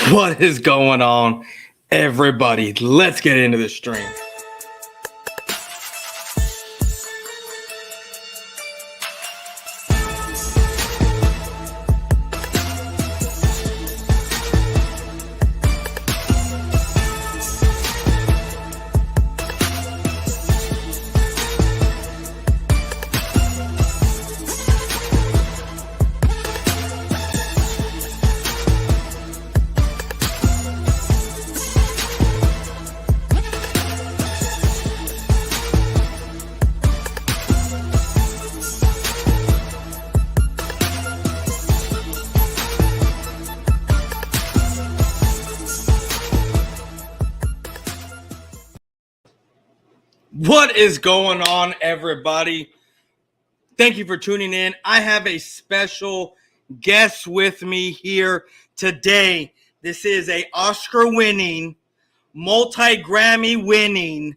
What is going on, everybody? Let's get into the stream. What is going on, everybody? Thank you for tuning in. I have a special guest with me here today. This is a Oscar-winning, multi-Grammy-winning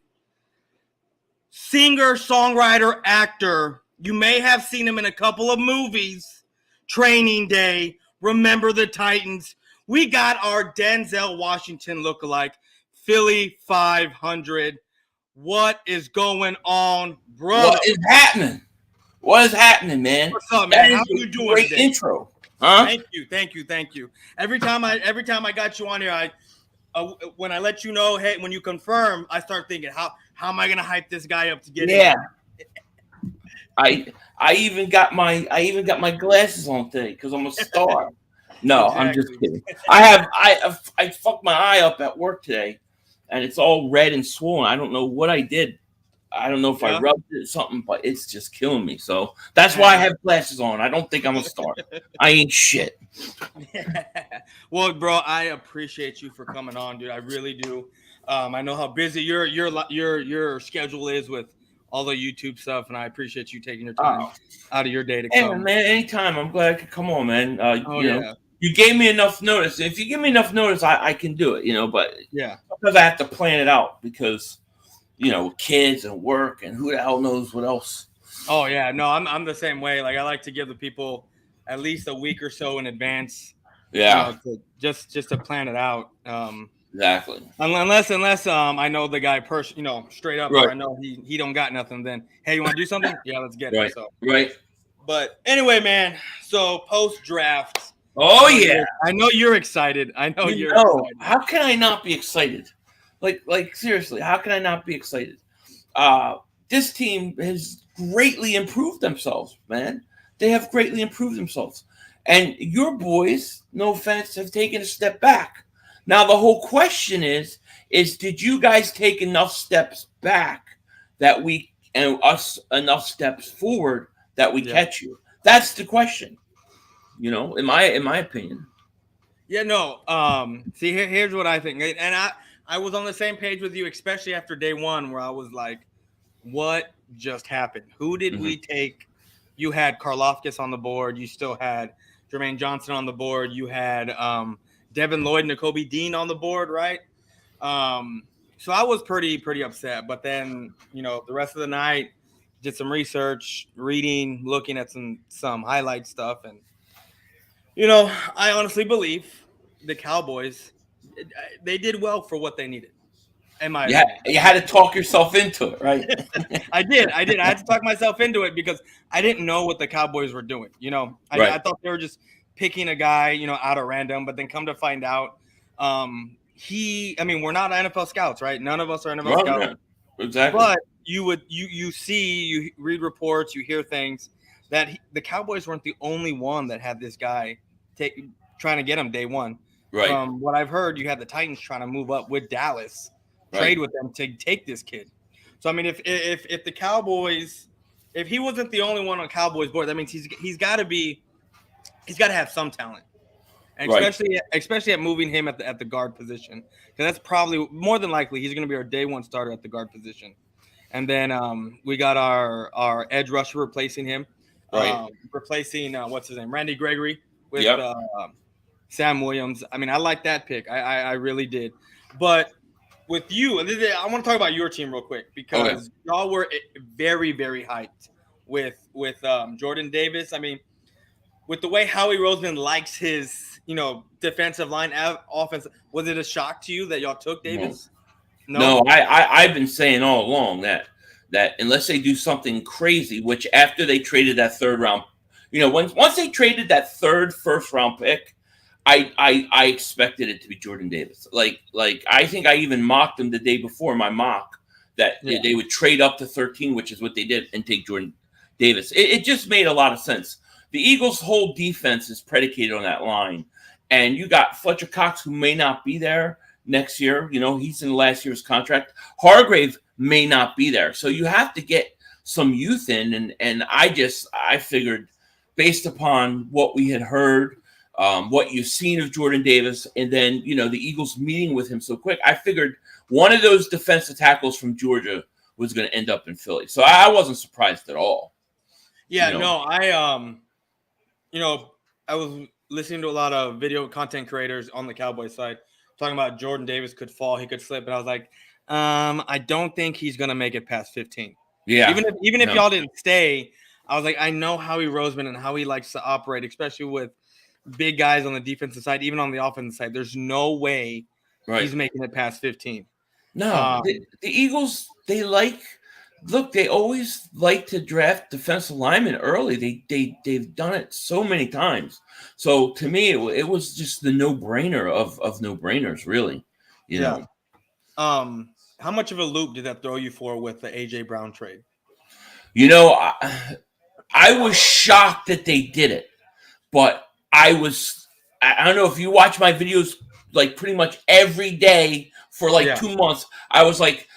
singer, songwriter, actor. You may have seen him in a couple of movies. Training Day, Remember the Titans. We got our Denzel Washington lookalike, Philly.500. What is going on, brother? What is happening? What is happening, man? What's up, man? How you doing great today? Intro, huh? Thank you. Every time I got you on here, when I let you know, hey, when you confirm, I start thinking, how am I gonna hype this guy up to get him? I even got my glasses on today because I'm a star. No, exactly. I'm just kidding. I fucked my eye up at work today, and it's all red and swollen. I don't know what I did. I don't know if I rubbed it or something, but it's just killing me. So that's why I have glasses on. I don't think I'm a star. I ain't shit. Well, bro, I appreciate you for coming on, dude. I really do. I know how busy your schedule is with all the YouTube stuff, and I appreciate you taking your time out of your day to come. Man, anytime. I'm glad I could come on, man. You know, you gave me enough notice. If you give me enough notice, I can do it. You know, but sometimes I have to plan it out because, you know, kids and work and who the hell knows what else. Oh yeah, no, I'm the same way. Like I like to give the people at least a week or so in advance. Yeah, you know, just to plan it out. Exactly. Unless I know the guy straight up, or I know he don't got nothing. Then hey, you want to do something? Yeah, let's get it. So But anyway, man. So post draft. Oh yeah, I know you're excited. I know you're excited. How can I not be excited? Like seriously, how can I not be excited? This team has greatly improved themselves, man. They have greatly improved themselves. And your boys, no offense, have taken a step back. Now, the whole question is did you guys take enough steps back that us enough steps forward that we catch you? That's the question, you know, in my opinion. Yeah, no. See, here's what I think. And I was on the same page with you, especially after day one, where I was like, what just happened? Who did we take? You had Karlaftis on the board. You still had Jermaine Johnson on the board. You had Devin Lloyd and Nakobe Dean on the board, right? So I was pretty upset. But then, you know, the rest of the night, did some research, reading, looking at some highlight stuff. And, you know, I honestly believe the Cowboys, they did well for what they needed. You had to talk yourself into it, right? I did. I had to talk myself into it because I didn't know what the Cowboys were doing. You know, I thought they were just picking a guy, you know, out of random. But then come to find out, we're not NFL scouts, right? None of us are NFL scouts. Yeah. Exactly. But you read reports, you hear things that the Cowboys weren't the only one that had this guy trying to get him day one. Right. From what I've heard, you had the Titans trying to move up with Dallas. Trade with them to take this kid. So I mean, if the Cowboys, if he wasn't the only one on Cowboys board, that means he's got to have some talent, and especially at moving him at the guard position, because that's probably more than likely he's going to be our day one starter at the guard position. And then we got our edge rusher replacing him, replacing what's his name, Randy Gregory with Sam Williams. I mean, I like that pick. I really did, but. With you, I want to talk about your team real quick because y'all were very, very hyped with Jordan Davis. I mean, with the way Howie Roseman likes his defensive line, offense. Was it a shock to you that y'all took No, Davis? No. no. I've been saying all along that unless they do something crazy, which after they traded that third round, once they traded that third first round pick, I expected it to be Jordan Davis. Like I think I even mocked them the day before my mock that Yeah. they would trade up to 13, which is what they did, and take Jordan Davis. It just made a lot of sense. The Eagles' whole defense is predicated on that line, and you got Fletcher Cox, who may not be there next year. He's in last year's contract. Hargrave may not be there, so you have to get some youth in, and I figured, based upon what we had heard, what you've seen of Jordan Davis, and then the Eagles meeting with him so quick, I figured one of those defensive tackles from Georgia was going to end up in Philly. So I wasn't surprised at all. Yeah, no, I was listening to a lot of video content creators on the Cowboys side talking about Jordan Davis could fall, he could slip, and I was like, I don't think he's gonna make it past 15. Yeah, even if y'all didn't stay, I was like, I know Howie Roseman and how he likes to operate, especially with big guys on the defensive side, even on the offensive side. There's no way he's making it past 15. No, the Eagles, they always like to draft defensive linemen early. They've done it so many times. So to me, it was just the no-brainer of no-brainers, really. You know. How much of a loop did that throw you for with the AJ Brown trade? I was shocked that they did it, but I don't know if you watch my videos like pretty much every day for 2 months. I was like,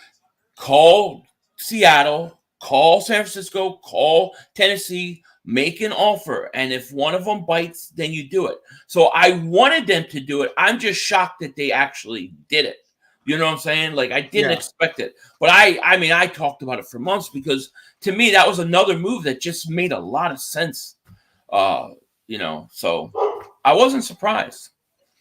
call Seattle, call San Francisco, call Tennessee, make an offer. And if one of them bites, then you do it. So I wanted them to do it. I'm just shocked that they actually did it. You know what I'm saying? Like, I didn't expect it. But I talked about it for months because to me, that was another move that just made a lot of sense. So I wasn't surprised.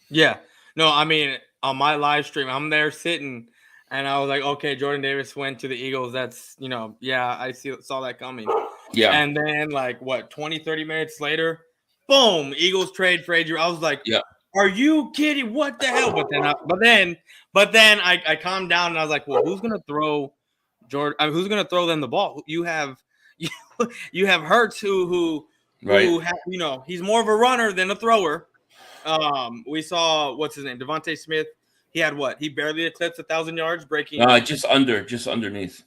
Yeah. No, I mean, on my live stream, I'm there sitting and I was like, okay, Jordan Davis went to the Eagles. That's, I saw that coming. Yeah. And then 20, 30 minutes later, boom, Eagles trade for AJ. I was like, are you kidding? What the hell? But then I calmed down and I was like, well, who's gonna throw Jordan? Who's gonna throw them the ball? You have Hurts who he's more of a runner than a thrower. We saw what's his name, Devontae Smith. He had what? He barely eclipsed 1,000 yards, breaking. Just underneath.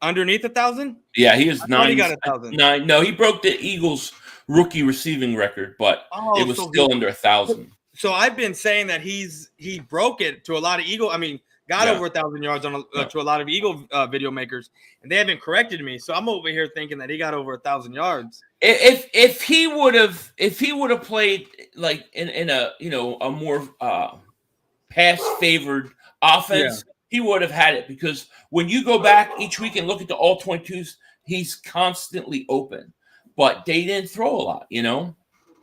Underneath 1,000? Yeah, he was 9. He got 1,000. 9. No, he broke the Eagles' rookie receiving record, but it was still under 1,000. So I've been saying that he broke it to a lot of Eagle. I mean, got over 1,000 yards to a lot of Eagle video makers, and they haven't corrected me. So I'm over here thinking that he got over 1,000 yards. If he would have played like in a more pass favored offense, he would have had it, because when you go back each week and look at the all 22s, he's constantly open. But they didn't throw a lot,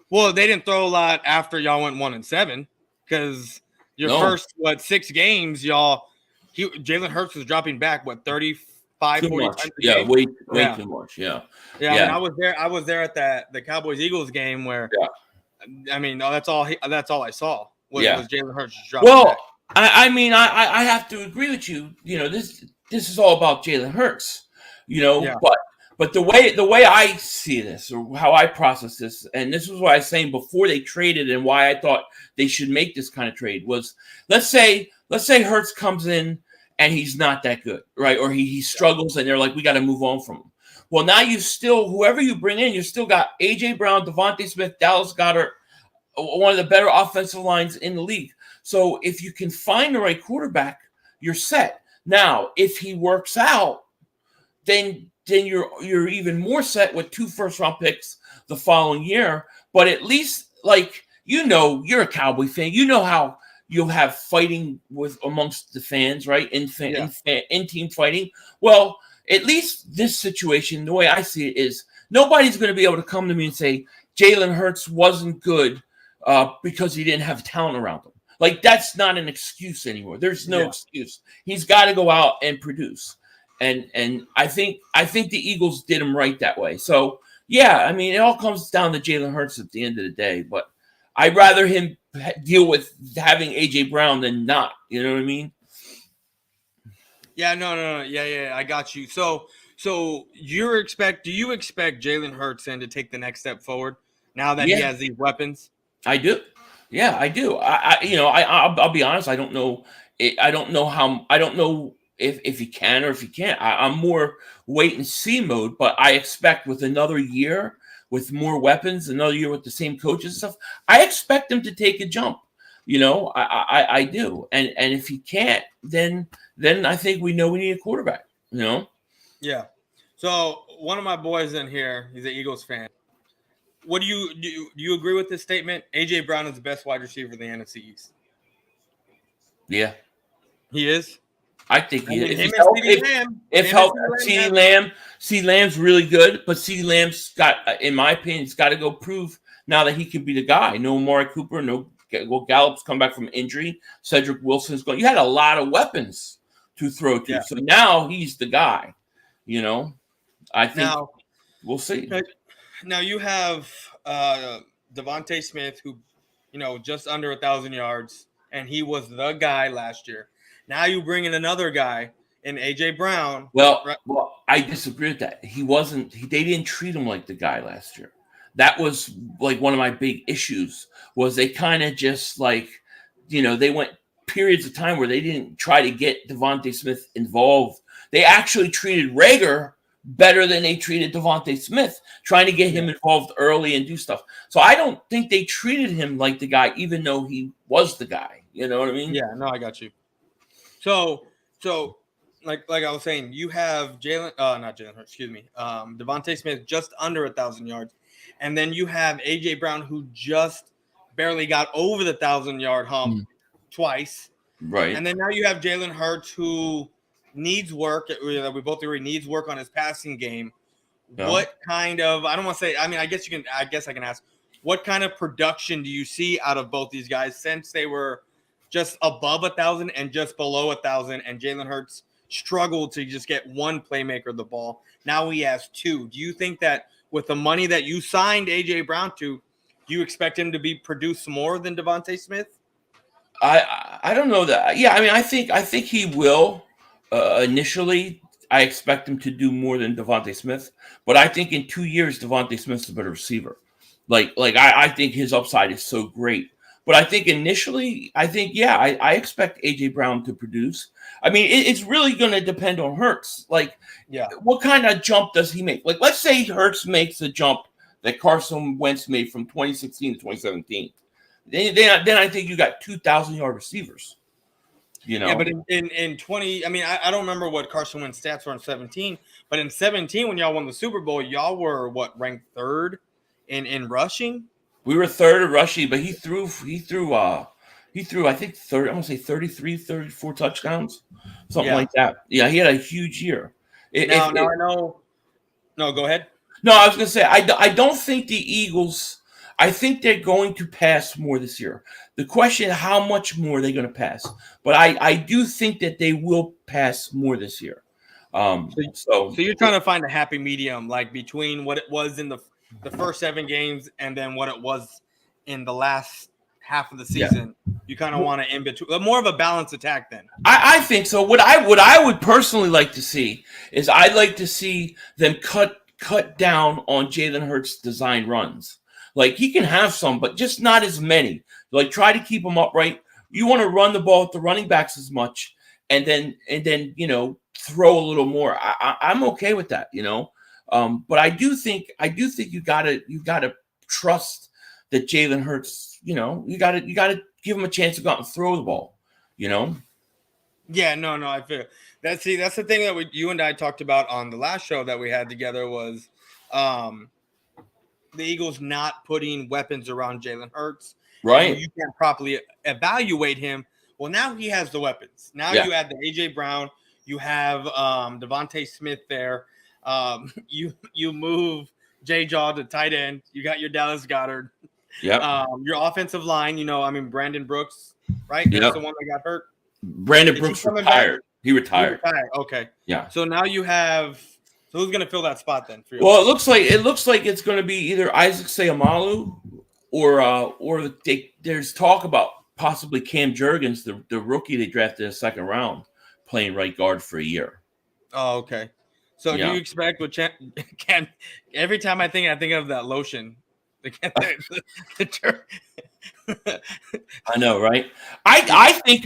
Well, they didn't throw a lot after y'all went 1-7, because first 6 games, Jalen Hurts was dropping back 35, 40 times a game. Way too much. Yeah. I mean, I was there at the Cowboys Eagles game where I mean, that's all I saw was Jalen Hurts just dropping back. I mean, I have to agree with you. This is all about Jalen Hurts. But the way I see this, or how I process this, and this was what I was saying before they traded, and why I thought they should make this kind of trade, was let's say Hurts comes in and he's not that good, right? Or he struggles, and they're like, we got to move on from him. Well, now whoever you bring in, you still got AJ Brown, Devontae Smith, Dallas Goedert, one of the better offensive lines in the league. So if you can find the right quarterback, you're set. Now, if he works out, then you're even more set with 2 first-round picks the following year. But at least, you're a Cowboy fan. You know how you'll have fighting amongst the fans, right? In team fighting. Well, at least this situation, the way I see it, is nobody's going to be able to come to me and say Jalen Hurts wasn't good because he didn't have talent around him. That's not an excuse anymore. There's no excuse. He's got to go out and produce. And I think the Eagles did him right that way. So, I mean, it all comes down to Jalen Hurts at the end of the day. But I'd rather him deal with having AJ Brown than not. You know what I mean? Yeah, no. Yeah, I got you. So do you expect Jalen Hurts then to take the next step forward now that he Yeah, has these weapons? I do. Yeah, I do. I'll be honest. I don't know. I don't know how. I don't know if he can or if he can't. I'm more wait and see mode. But I expect with another year, with more weapons, another year with the same coaches and stuff, I expect him to take a jump. I do. And if he can't, then I think we know we need a quarterback. Yeah. So one of my boys in here, he's an Eagles fan. What do you agree with this statement? AJ Brown is the best wide receiver in the NFC East. Yeah. He is. I think I mean, if him he's and help, CeeDee Lamb. if Him and help, CeeDee Lamb CeeDee Lamb's really good, but CeeDee Lamb's got, in my opinion, he's got to go prove now that he can be the guy. No Amari Cooper, no Gallup's come back from injury. Cedric Wilson's going. You had a lot of weapons to throw to, Yeah. so now he's the guy. I think Now we'll see. Now you have Devontae Smith, who, just under 1,000 yards, and he was the guy last year. Now you bring in another guy in AJ Brown. Well, Right? I disagree with that. He wasn't. They didn't treat him like the guy last year. That was like one of my big issues. Was they kind of just like, they went periods of time where they didn't try to get Devontae Smith involved. They actually treated Rager better than they treated Devontae Smith, trying to get him involved early and do stuff. So I don't think they treated him like the guy, even though he was the guy. You know what I mean? Yeah, no, I got you. So like I was saying, you have Devontae Smith just under 1,000 yards, and then you have AJ Brown, who just barely got over the 1,000-yard hump twice. Right. And then now you have Jalen Hurts, who needs work. We both agree needs work on his passing game. Yeah. What kind of? I don't want to say. I mean, I guess I can ask. What kind of production do you see out of both these guys since they were just above 1,000 and just below 1,000, and Jalen Hurts struggled to just get one playmaker the ball? Now he has two. Do you think that with the money that you signed AJ Brown to, do you expect him to produce more than Devontae Smith? I don't know that. Yeah, I mean, I think he will initially. I expect him to do more than Devontae Smith, but I think in 2 years Devontae Smith's a better receiver. I think his upside is so great. But I think initially, I expect AJ Brown to produce. I mean, it's really going to depend on Hurts. What kind of jump does he make? Like, let's say Hurts makes the jump that Carson Wentz made from 2016 to 2017. Then I think you got 2,000-yard receivers. Yeah, but in 20, I mean, I don't remember what Carson Wentz stats were in 17, but in 17, when y'all won the Super Bowl, y'all were ranked third in rushing? We were third in rushing, but he threw I think 30, I want to say 33, 34 touchdowns, something like that. Yeah, he had a huge year. Now I know. No, go ahead. No, I was going to say I don't think the Eagles. I think they're going to pass more this year. The question is how much more are they going to pass? But I do think that they will pass more this year. So you're trying to find a happy medium, like between what it was in the first 7 games and then what it was in the last half of the season. Yeah. You kind of want to in between, more of a balanced attack then. I think so. What I would personally like to see is I'd like to see them cut down on Jalen Hurts' design runs. Like, he can have some, but just not as many. Like, try to keep them upright. You want to run the ball with the running backs as much, and then throw a little more. I'm okay with that, But I do think you gotta trust that Jalen Hurts. You gotta give him a chance to go out and throw the ball. Yeah, no, I feel that's the thing that you and I talked about on the last show that we had together was the Eagles not putting weapons around Jalen Hurts. Right. You can't properly evaluate him. Well, now he has the weapons. Now you add the AJ Brown. You have Devontae Smith there. You move J. Jaw to tight end. You got your Dallas Goedert. Yeah. Your offensive line, Brandon Brooks, right? That's the one that got hurt. Brandon Brooks retired. He retired. Okay. Yeah. So now you have. So who's going to fill that spot then? For you? Well, it looks like it's going to be either Isaac Seumalo there's talk about possibly Cam Jurgens, the rookie they drafted in the second round, playing right guard for a year. Oh, okay. So do you expect with Cam? Every time I think of that lotion. I know, right? I think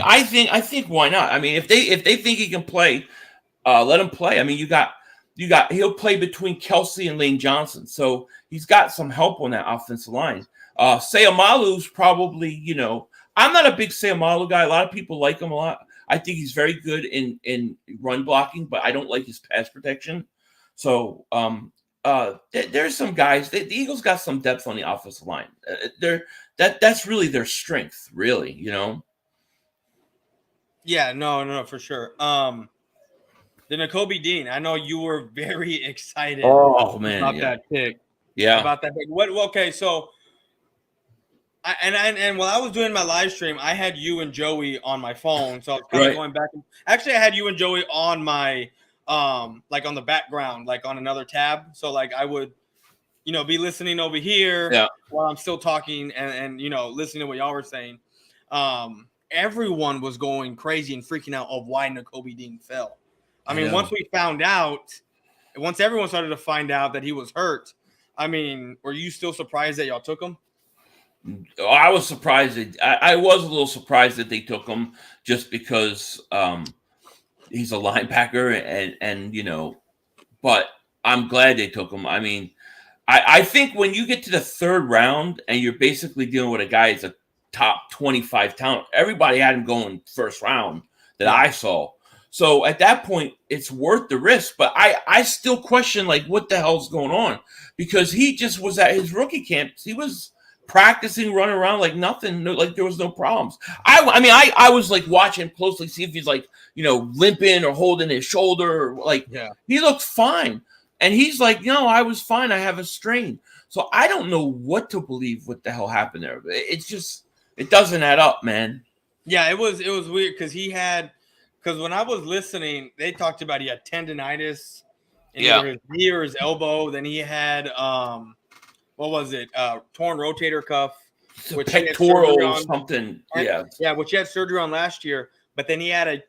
why not? I mean, if they think he can play, let him play. I mean, you got he'll play between Kelsey and Lane Johnson, so he's got some help on that offensive line. Sayamalu's probably, I'm not a big Sayamalu guy. A lot of people like him a lot. I think he's very good in run blocking, but I don't like his pass protection. So there's some guys. The Eagles got some depth on the offensive line. That's really their strength, really. Yeah, no, for sure. The Nakobe Dean. I know you were very excited. Oh man, about that pick. Yeah, about that pick. What? Okay, so. And while I was doing my live stream, I had you and Joey on my phone, so I was kind of going back. Actually, I had you and Joey on my like on the background, like on another tab. So like I would, be listening over here while I'm still talking and listening to what y'all were saying. Everyone was going crazy and freaking out of why Nakobe Dean fell. I mean, once everyone started to find out that he was hurt, I mean, were you still surprised that y'all took him? I was surprised. I was a little surprised that they took him just because he's a linebacker and but I'm glad they took him. I mean, I think when you get to the third round and you're basically dealing with a guy that's a top 25 talent, everybody had him going first round that I saw. So at that point, it's worth the risk. But I still question, like, what the hell's going on? Because he just was at his rookie camp. He was practicing, running around like nothing, like there was no problems. I was like watching closely, see if he's like, limping or holding his shoulder. He looked fine. And he's like, I was fine. I have a strain. So I don't know what to believe what the hell happened there. It's just, it doesn't add up, man. Yeah, it was weird because when I was listening, they talked about he had tendonitis in either his knee or his elbow. Then he had what was it? Torn rotator cuff, which pectoral something. Which he had surgery on last year. But then he had a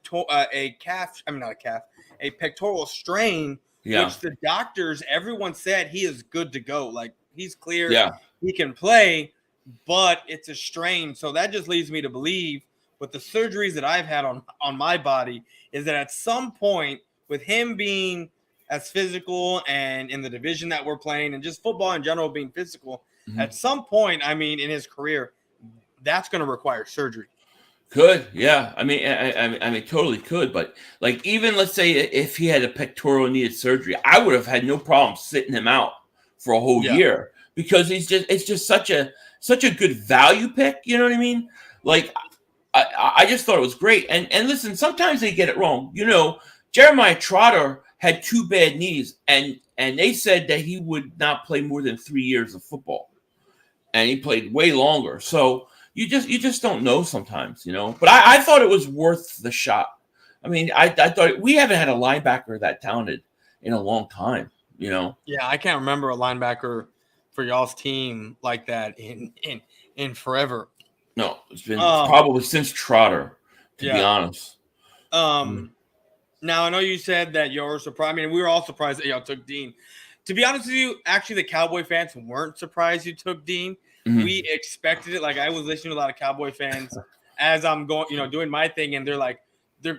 pectoral strain, which the doctors, everyone said he is good to go. Like he's clear, he can play, but it's a strain. So that just leads me to believe, with the surgeries that I've had on my body, is that at some point, with him being as physical and in the division that we're playing and just football in general being physical, at some point, I mean, in his career, that's going to require surgery. Could, yeah. I mean, totally could. But like, even let's say if he had a pectoral needed surgery, I would have had no problem sitting him out for a whole year because it's just such a good value pick. You know what I mean? Like, I just thought it was great. And listen, sometimes they get it wrong. Jeremiah Trotter had 2 bad knees, and they said that he would not play more than 3 years of football, and he played way longer. So you just don't know sometimes, But I thought it was worth the shot. I mean, I thought we haven't had a linebacker that talented in a long time, Yeah, I can't remember a linebacker for y'all's team like that in forever. No, it's been probably since Trotter, to be honest. Now, I know you said that you were surprised. I mean, we were all surprised that y'all took Dean. To be honest with you, actually, the Cowboy fans weren't surprised you took Dean. Mm-hmm. We expected it. Like, I was listening to a lot of Cowboy fans as I'm going, doing my thing, and they're like,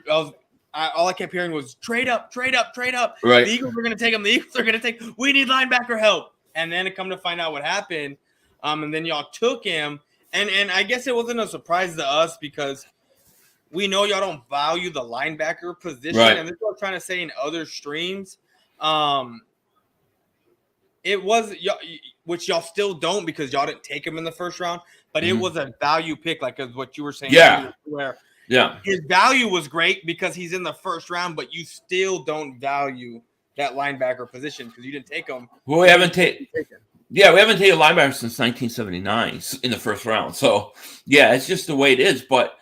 all I kept hearing was trade up, trade up, trade up. Right. The Eagles are going to take him. The Eagles are going to take. We need linebacker help. And then it come to find out what happened, and then y'all took him. And I guess it wasn't a surprise to us because we know y'all don't value the linebacker position. Right. And this is what I'm trying to say in other streams. It was, which y'all still don't because y'all didn't take him in the first round, but it was a value pick, like what you were saying. Where his value was great because he's in the first round, but you still don't value that linebacker position because you didn't take him. Well, we haven't taken. Yeah, we haven't taken a linebacker since 1979 in the first round. So, yeah, it's just the way it is. But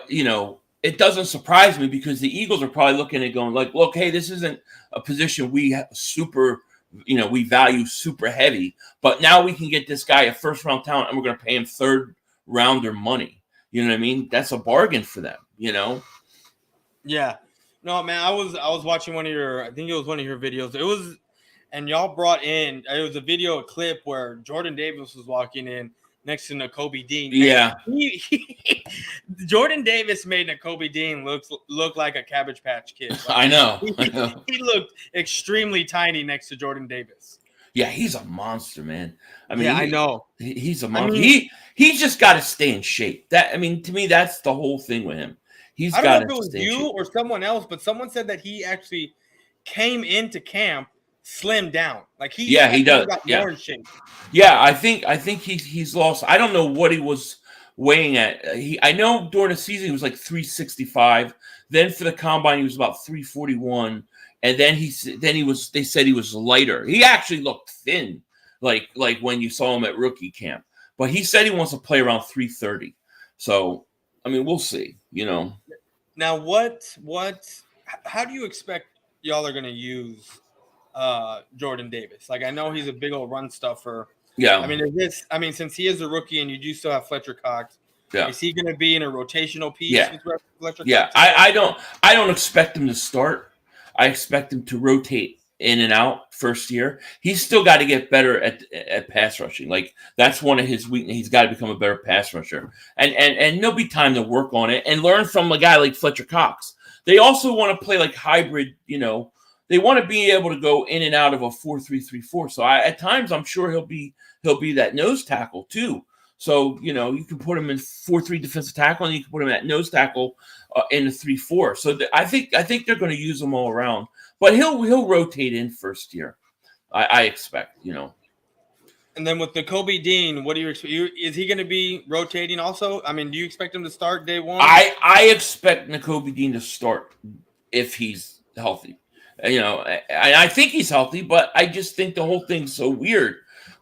it doesn't surprise me because the Eagles are probably looking at going like, look, hey, this isn't a position we super we value super heavy. But now we can get this guy a first round talent, and we're going to pay him third rounder money. You know what I mean? That's a bargain for them. Yeah. No, man, I was watching I think it was one of your videos. It was, and y'all brought in, it was a clip where Jordan Davis was walking in next to Nakobe Dean. Yeah. Jordan Davis made Nakobe Dean look like a Cabbage Patch Kid. Like, I know. He looked extremely tiny next to Jordan Davis. Yeah, he's a monster, man. I mean, yeah, I know. He's a monster. He's just got to stay in shape. To me, that's the whole thing with him. I don't know if it was you or someone else, but someone said that he actually came into camp slimmed down. Like he does. Got more in shape. Yeah, I think he's lost. I don't know what he was weighing at. I know during the season he was like 365. Then for the combine he was about 341, and then they said he was lighter. He actually looked thin, like when you saw him at rookie camp. But he said he wants to play around 330. So I mean, we'll see. Now, how do you expect y'all are going to use Jordan Davis? Like, I know he's a big old run stuffer. Yeah. I mean, since he is a rookie and you do still have Fletcher Cox, is he going to be in a rotational piece with Fletcher Cox? I don't expect him to start. I expect him to rotate in and out first year. He's still got to get better at pass rushing. Like, that's one of his weaknesses. He's got to become a better pass rusher. And there'll be time to work on it and learn from a guy like Fletcher Cox. They also want to play like hybrid, They want to be able to go in and out of a 4-3-3-4. So at times I'm sure he'll be that nose tackle too. So, you can put him in 4-3 defensive tackle, and you can put him at nose tackle in a 3-4. So I think they're going to use him all around. But he'll rotate in first year, I expect. And then with Nakobe Dean, what do you expect? Is he going to be rotating also? I mean, do you expect him to start day one? I expect Nakobe Dean to start if he's healthy. I think he's healthy, but I just think the whole thing's so weird.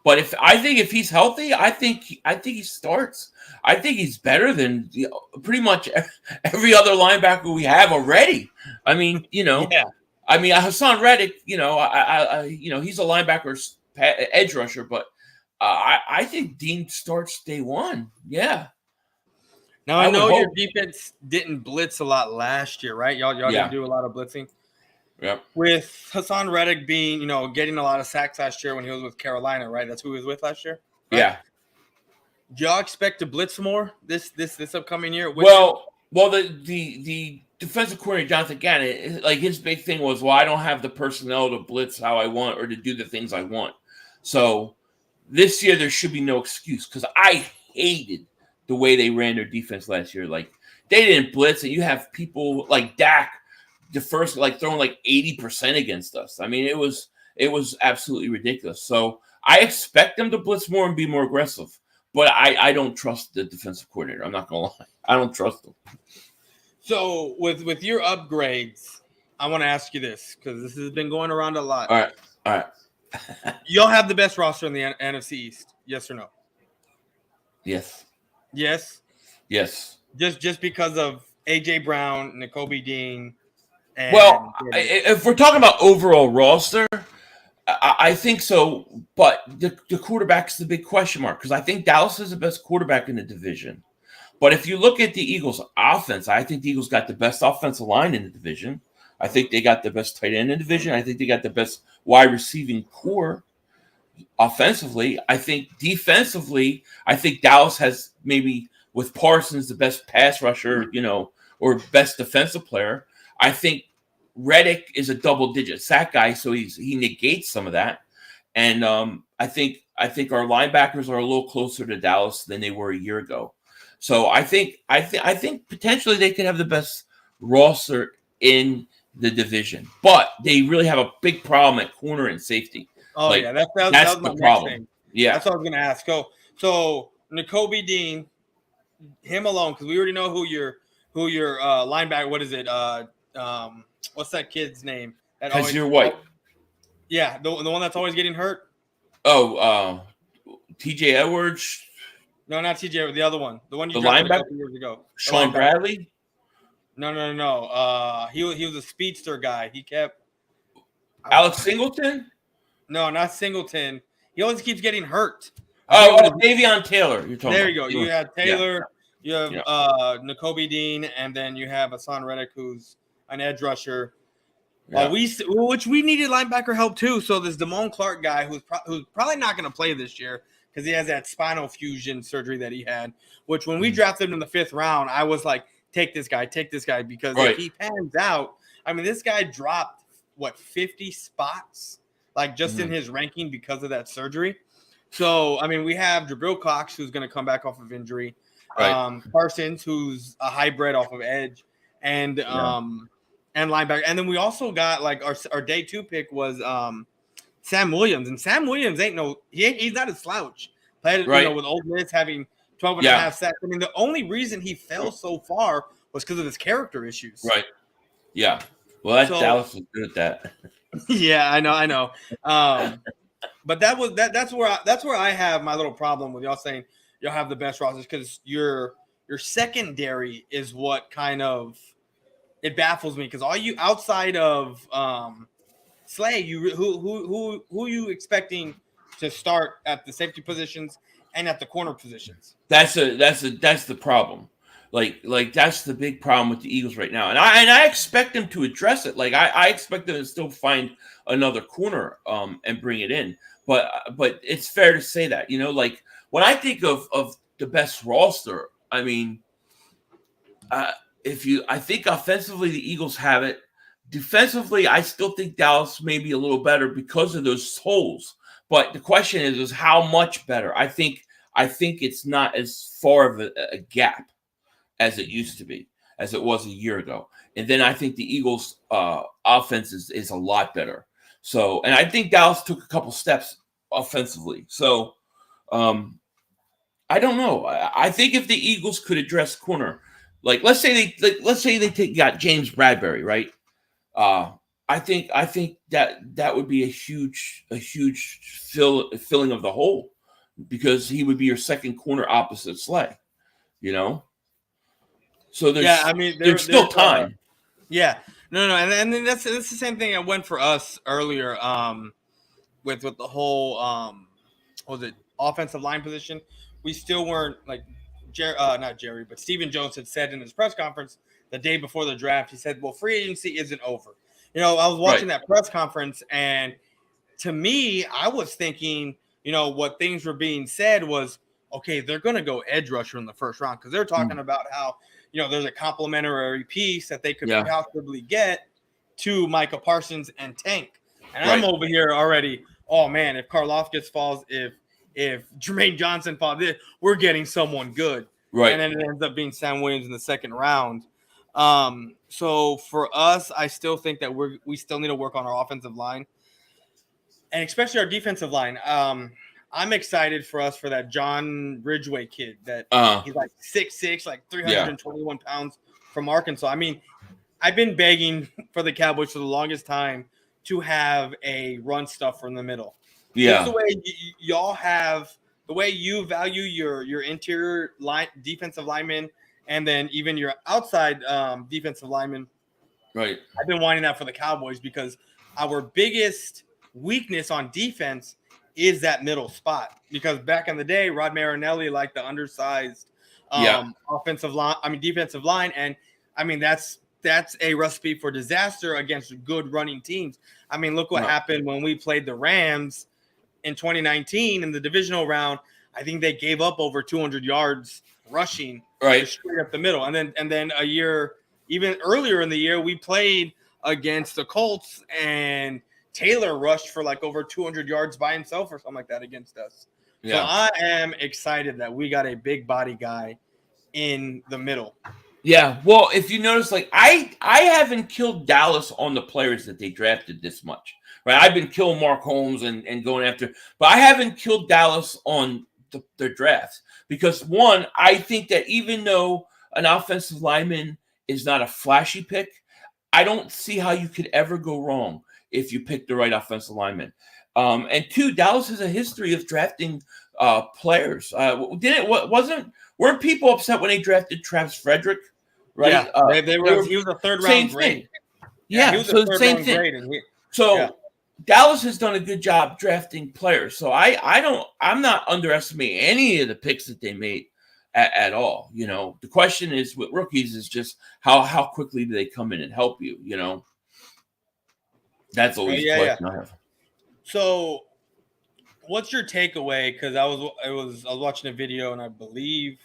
But if he's healthy, I think he starts. I think he's better than pretty much every other linebacker we have already. I mean, Yeah. I mean, Hassan Reddick, he's a linebacker edge rusher, but I think Dean starts day one. Yeah. Now I know your defense didn't blitz a lot last year, right? Y'all didn't do a lot of blitzing. Yeah. With Hassan Reddick being, getting a lot of sacks last year when he was with Carolina, right? That's who he was with last year. Right? Yeah. Do y'all expect to blitz more this upcoming year? Well, the defensive coordinator Jonathan Gannon, like his big thing was, I don't have the personnel to blitz how I want or to do the things I want. So this year there should be no excuse, because I hated the way they ran their defense last year. Like, they didn't blitz, and you have people like Dak, the first, like, throwing like 80% against us. I mean, it was absolutely ridiculous. So I expect them to blitz more and be more aggressive, but I don't trust the defensive coordinator. I'm not gonna lie, I don't trust him. So with your upgrades, I want to ask you this, because this has been going around a lot. All right. Y'all have the best roster in the NFC East, yes or no? Yes. Just because of AJ Brown, Nakobe Dean. Well, if we're talking about overall roster, I think so. But the quarterback's the big question mark, because I think Dallas is the best quarterback in the division. But if you look at the Eagles' offense, I think the Eagles got the best offensive line in the division. I think they got the best tight end in the division. I think they got the best wide receiving core offensively. I think defensively, I think Dallas has maybe, with Parsons, the best pass rusher, or best defensive player. I think Reddick is a double-digit sack guy, so he negates some of that. And I think our linebackers are a little closer to Dallas than they were a year ago. So I think potentially they could have the best roster in the division, but they really have a big problem at corner and safety. Oh, like, yeah, that's the problem. Thing. Yeah, that's what I was going to ask. So Nakobe Dean, him alone, because we already know who your linebacker. What is it? What's that kid's name? Kazir White. Yeah, the one that's always getting hurt. Oh, T.J. Edwards. No, not T.J. The other one, the one you drafted a couple years ago. Sean Bradley. No. He was a speedster guy. He kept Alex Singleton. No, not Singleton. He always keeps getting hurt. Davion Taylor. You're talking there about. you go. You have Taylor, you have Yeah. N'Kobe Dean, and then you have Hassan Reddick, who's an edge rusher. Yeah. Which we needed linebacker help too. So this Damone Clark guy, who's probably not going to play this year because he has that spinal fusion surgery that he had. Which when we drafted him in the 5th round, I was like, take this guy, because if he pans out, I mean, this guy dropped 50 spots, like just in his ranking because of that surgery. So I mean, we have Jabril Cox, who's going to come back off of injury, Parsons, who's a hybrid off of edge, and linebacker. And then we also got like our day 2 pick was Sam Williams. And Sam Williams he's not a slouch. Played with Ole Miss having 12 and a half sacks. I mean, the only reason he fell so far was because of his character issues. Right. Yeah. Well, Dallas was good at that. Yeah, I know. But that's where I have my little problem with y'all saying y'all have the best rosters, because your secondary is what kind of it baffles me, because all you outside of Slay, who are you expecting to start at the safety positions and at the corner positions? That's the problem. Like that's the big problem with the Eagles right now, and I expect them to address it. Like I expect them to still find another corner and bring it in. But it's fair to say that, like when I think of the best roster, I mean, I think offensively the Eagles have it. Defensively, I still think Dallas may be a little better because of those holes. But the question is how much better? I think it's not as far of a gap as it used to be, as it was a year ago. And then I think the Eagles' offense is a lot better. So, and I think Dallas took a couple steps offensively. So, I don't know. I think if the Eagles could address corner, like let's say they got James Bradbury, right? I think that would be a huge filling of the hole, because he would be your second corner opposite Slay, So there's still time. No, and then that's the same thing that went for us earlier. With the whole what was it, offensive line position, we still weren't like not Jerry, but Stephen Jones had said in his press conference the day before the draft. He said, "Well, free agency isn't over." I was watching that press conference, and to me, I was thinking, what things were being said was, okay, they're going to go edge rusher in the 1st round, because they're talking about how there's a complimentary piece that they could possibly get to Micah Parsons and Tank. And I'm over here already. Oh man, if Karlaftis falls, if Jermaine Johnson falls, we're getting someone good. Right. And then it ends up being Sam Williams in the 2nd round. So for us, I still think that we still need to work on our offensive line, and especially our defensive line. I'm excited for that John Ridgeway kid that he's like 6'6", like 321 pounds from Arkansas. I mean, I've been begging for the Cowboys for the longest time to have a run stuffer in the middle. Yeah. Just the way y'all have, the way you value your interior line defensive linemen, and then even your outside defensive linemen. Right. I've been wanting that for the Cowboys, because our biggest weakness on defense is that middle spot. Because back in the day, Rod Marinelli liked the undersized defensive line, and I mean that's a recipe for disaster against good running teams. I mean, look what happened when we played the Rams in 2019 in the divisional round. I think they gave up over 200 yards rushing straight up the middle. And then a year, even earlier in the year, we played against the Colts, and Taylor rushed for like over 200 yards by himself or something like that against us. Yeah. So I am excited that we got a big body guy in the middle. Yeah, well, if you notice, like I haven't killed Dallas on the players that they drafted this much, right? I've been killing Mark Holmes and going after, but I haven't killed Dallas on their drafts, because one, I think that even though an offensive lineman is not a flashy pick, I don't see how you could ever go wrong if you pick the right offensive lineman. And two, Dallas has a history of drafting players. Weren't people upset when they drafted Travis Frederick? Right? Yeah, he was a 3rd round grade. Yeah, he was so a 3rd same round thing. grade, Dallas has done a good job drafting players, so I'm not underestimating any of the picks that they made at all. You know, the question is with rookies is just how quickly do they come in and help you? You know, that's always a question I have. So, what's your takeaway? Because I was watching a video, and I believe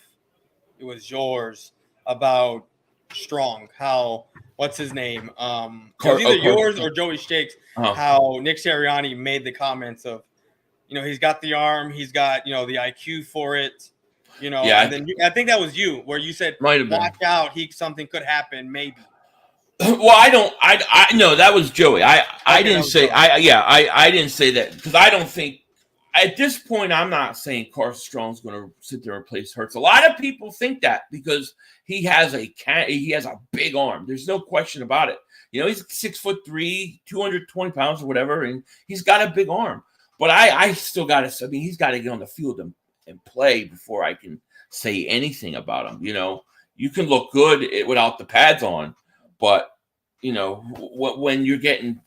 it was yours about Strong. How what's his name? It was either yours or Joey Shakes. How Nick Sirianni made the comments of, he's got the arm, he's got the IQ for it, and then I think that was you where you said, watch out, something could happen, maybe. Well, I no, that was Joey. I didn't say I didn't say that because I don't think at this point I'm not saying Carson Strong's going to sit there and replace Hurts. A lot of people think that because he has a big arm. There's no question about it. He's 6'3", 220 pounds or whatever, and he's got a big arm. But I still got to. I mean, he's got to get on the field and play before I can say anything about him. You can look good without the pads on. But, when you're getting,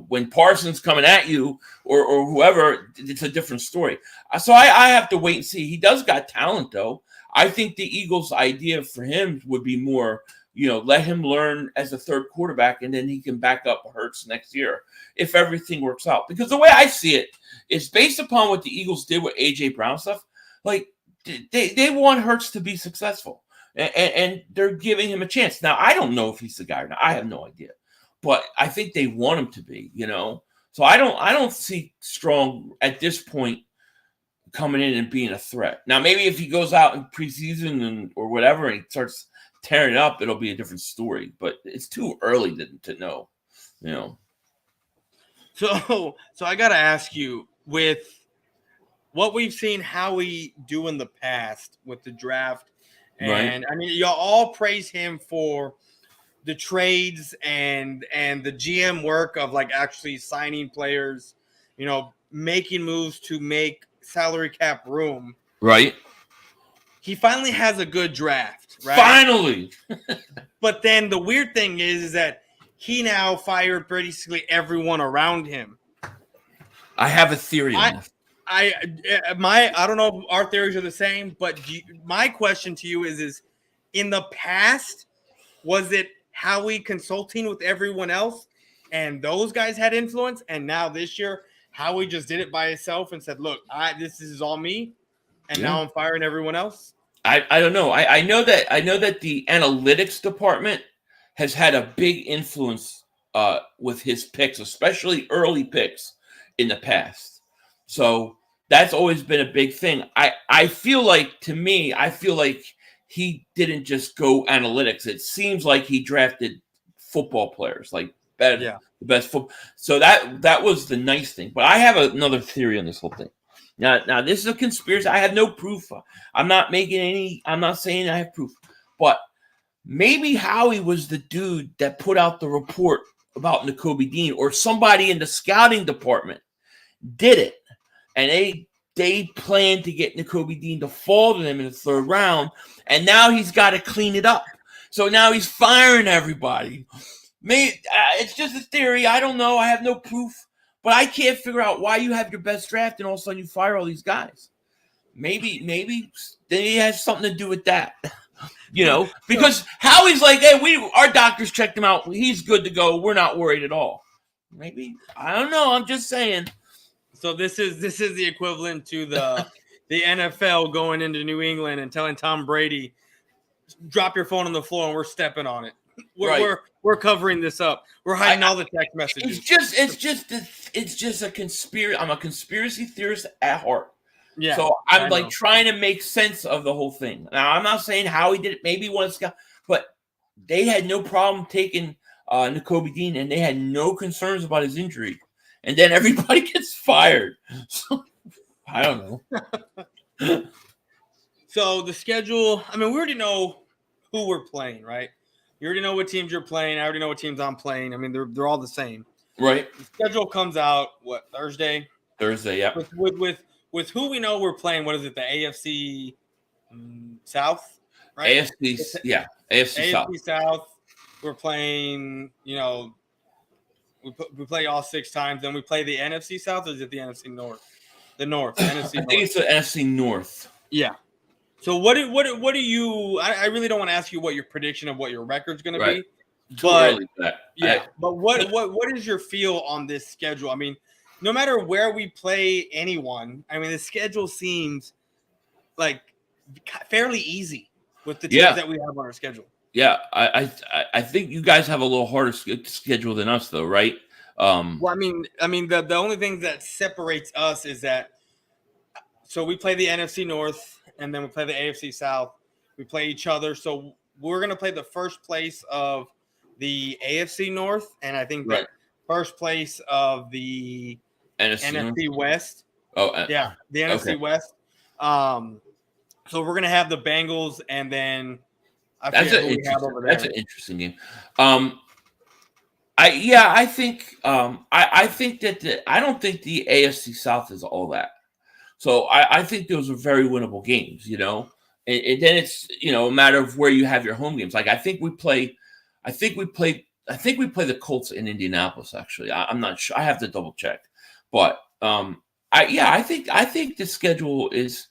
when Parsons coming at you or whoever, it's a different story. So I have to wait and see. He does got talent, though. I think the Eagles' idea for him would be more, let him learn as a third quarterback, and then he can back up Hurts next year if everything works out. Because the way I see it is based upon what the Eagles did with A.J. Brown stuff. Like, they want Hurts to be successful. And they're giving him a chance. Now, I don't know if he's the guy or not. I have no idea. But I think they want him to be, So I don't see Strong at this point coming in and being a threat. Now, maybe if he goes out in preseason or whatever and he starts tearing it up, it'll be a different story. But it's too early to know, So I got to ask you, with what we've seen Howie do in the past with the draft, and right. I mean, y'all all praise him for the trades and the GM work of like actually signing players, making moves to make salary cap room. Right. He finally has a good draft, right? Finally. But then the weird thing is that he now fired basically everyone around him. I have a theory on this. I don't know if our theories are the same, but my question to you is in the past, was it Howie consulting with everyone else and those guys had influence? And now this year, Howie just did it by himself and said, look, this is all me. And now I'm firing everyone else. I don't know. I know that the analytics department has had a big influence with his picks, especially early picks in the past. So that's always been a big thing. I feel like he didn't just go analytics. It seems like he drafted football players, like the best football. So that was the nice thing. But I have another theory on this whole thing. Now this is a conspiracy. I have no proof. I'm not saying I have proof. But maybe Howie was the dude that put out the report about Nakobe Dean, or somebody in the scouting department did it. And they planned to get Nakobe Dean to fall to them in the third round, and now he's got to clean it up. So now he's firing everybody. It's just a theory. I don't know. I have no proof, but I can't figure out why you have your best draft and all of a sudden you fire all these guys. Maybe it has something to do with that. Because Howie's like, hey, our doctors checked him out. He's good to go. We're not worried at all. Maybe. I don't know. I'm just saying. So this is the equivalent to the NFL going into New England and telling Tom Brady, drop your phone on the floor and we're stepping on it. We're covering this up. We're hiding all the text messages. It's just a conspiracy. I'm a conspiracy theorist at heart. Yeah. So I'm trying to make sense of the whole thing. Now I'm not saying how he did it. Maybe one Scott, but they had no problem taking Nakobe Dean, and they had no concerns about his injury. And then everybody gets fired. So, I don't know. So the schedule, I mean, we already know who we're playing, right? You already know what teams you're playing. I already know what teams I'm playing. I mean, they're all the same. Right. The schedule comes out, Thursday? Thursday, yeah. With who we know we're playing, what is it, the AFC South? Right? AFC South. South. We're playing, We play all 6 times. Then we play the NFC South, or is it the NFC North? The North, the NFC I North. think it's the NFC North. Yeah. So what do you? I really don't want to ask you what your prediction of what your record's going to be. Too early for that. Yeah. But what is your feel on this schedule? I mean, no matter where we play anyone, I mean, the schedule seems like fairly easy with the teams that we have on our schedule. Yeah, I think you guys have a little harder schedule than us, though, right? Well, I mean, the only thing that separates us is that so we play the NFC North and then we play the AFC South. We play each other, so we're gonna play the first place of the AFC North, and I think the first place of the NFC West. Oh, yeah, the NFC West. So we're gonna have the Bengals, and then that's an interesting game. I think that I don't think the AFC South is all that. So I think those are very winnable games, and then it's a matter of where you have your home games. Like I think we play the Colts in Indianapolis. Actually, I'm not sure. I have to double check, but I think the schedule is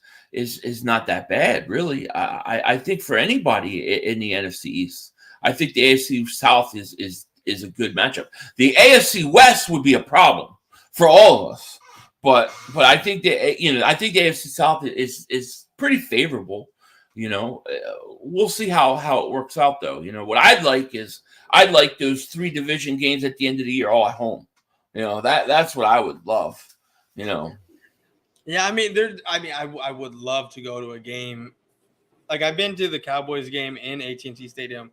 not that bad, really. I think for anybody in the NFC East, I think the AFC South is a good matchup. The AFC West would be a problem for all of us, but I think the AFC South is pretty favorable. We'll see how it works out, though. What I'd like those 3 division games at the end of the year all at home. That's what I would love. Yeah, I mean, I would love to go to a game. Like I've been to the Cowboys game in AT&T Stadium,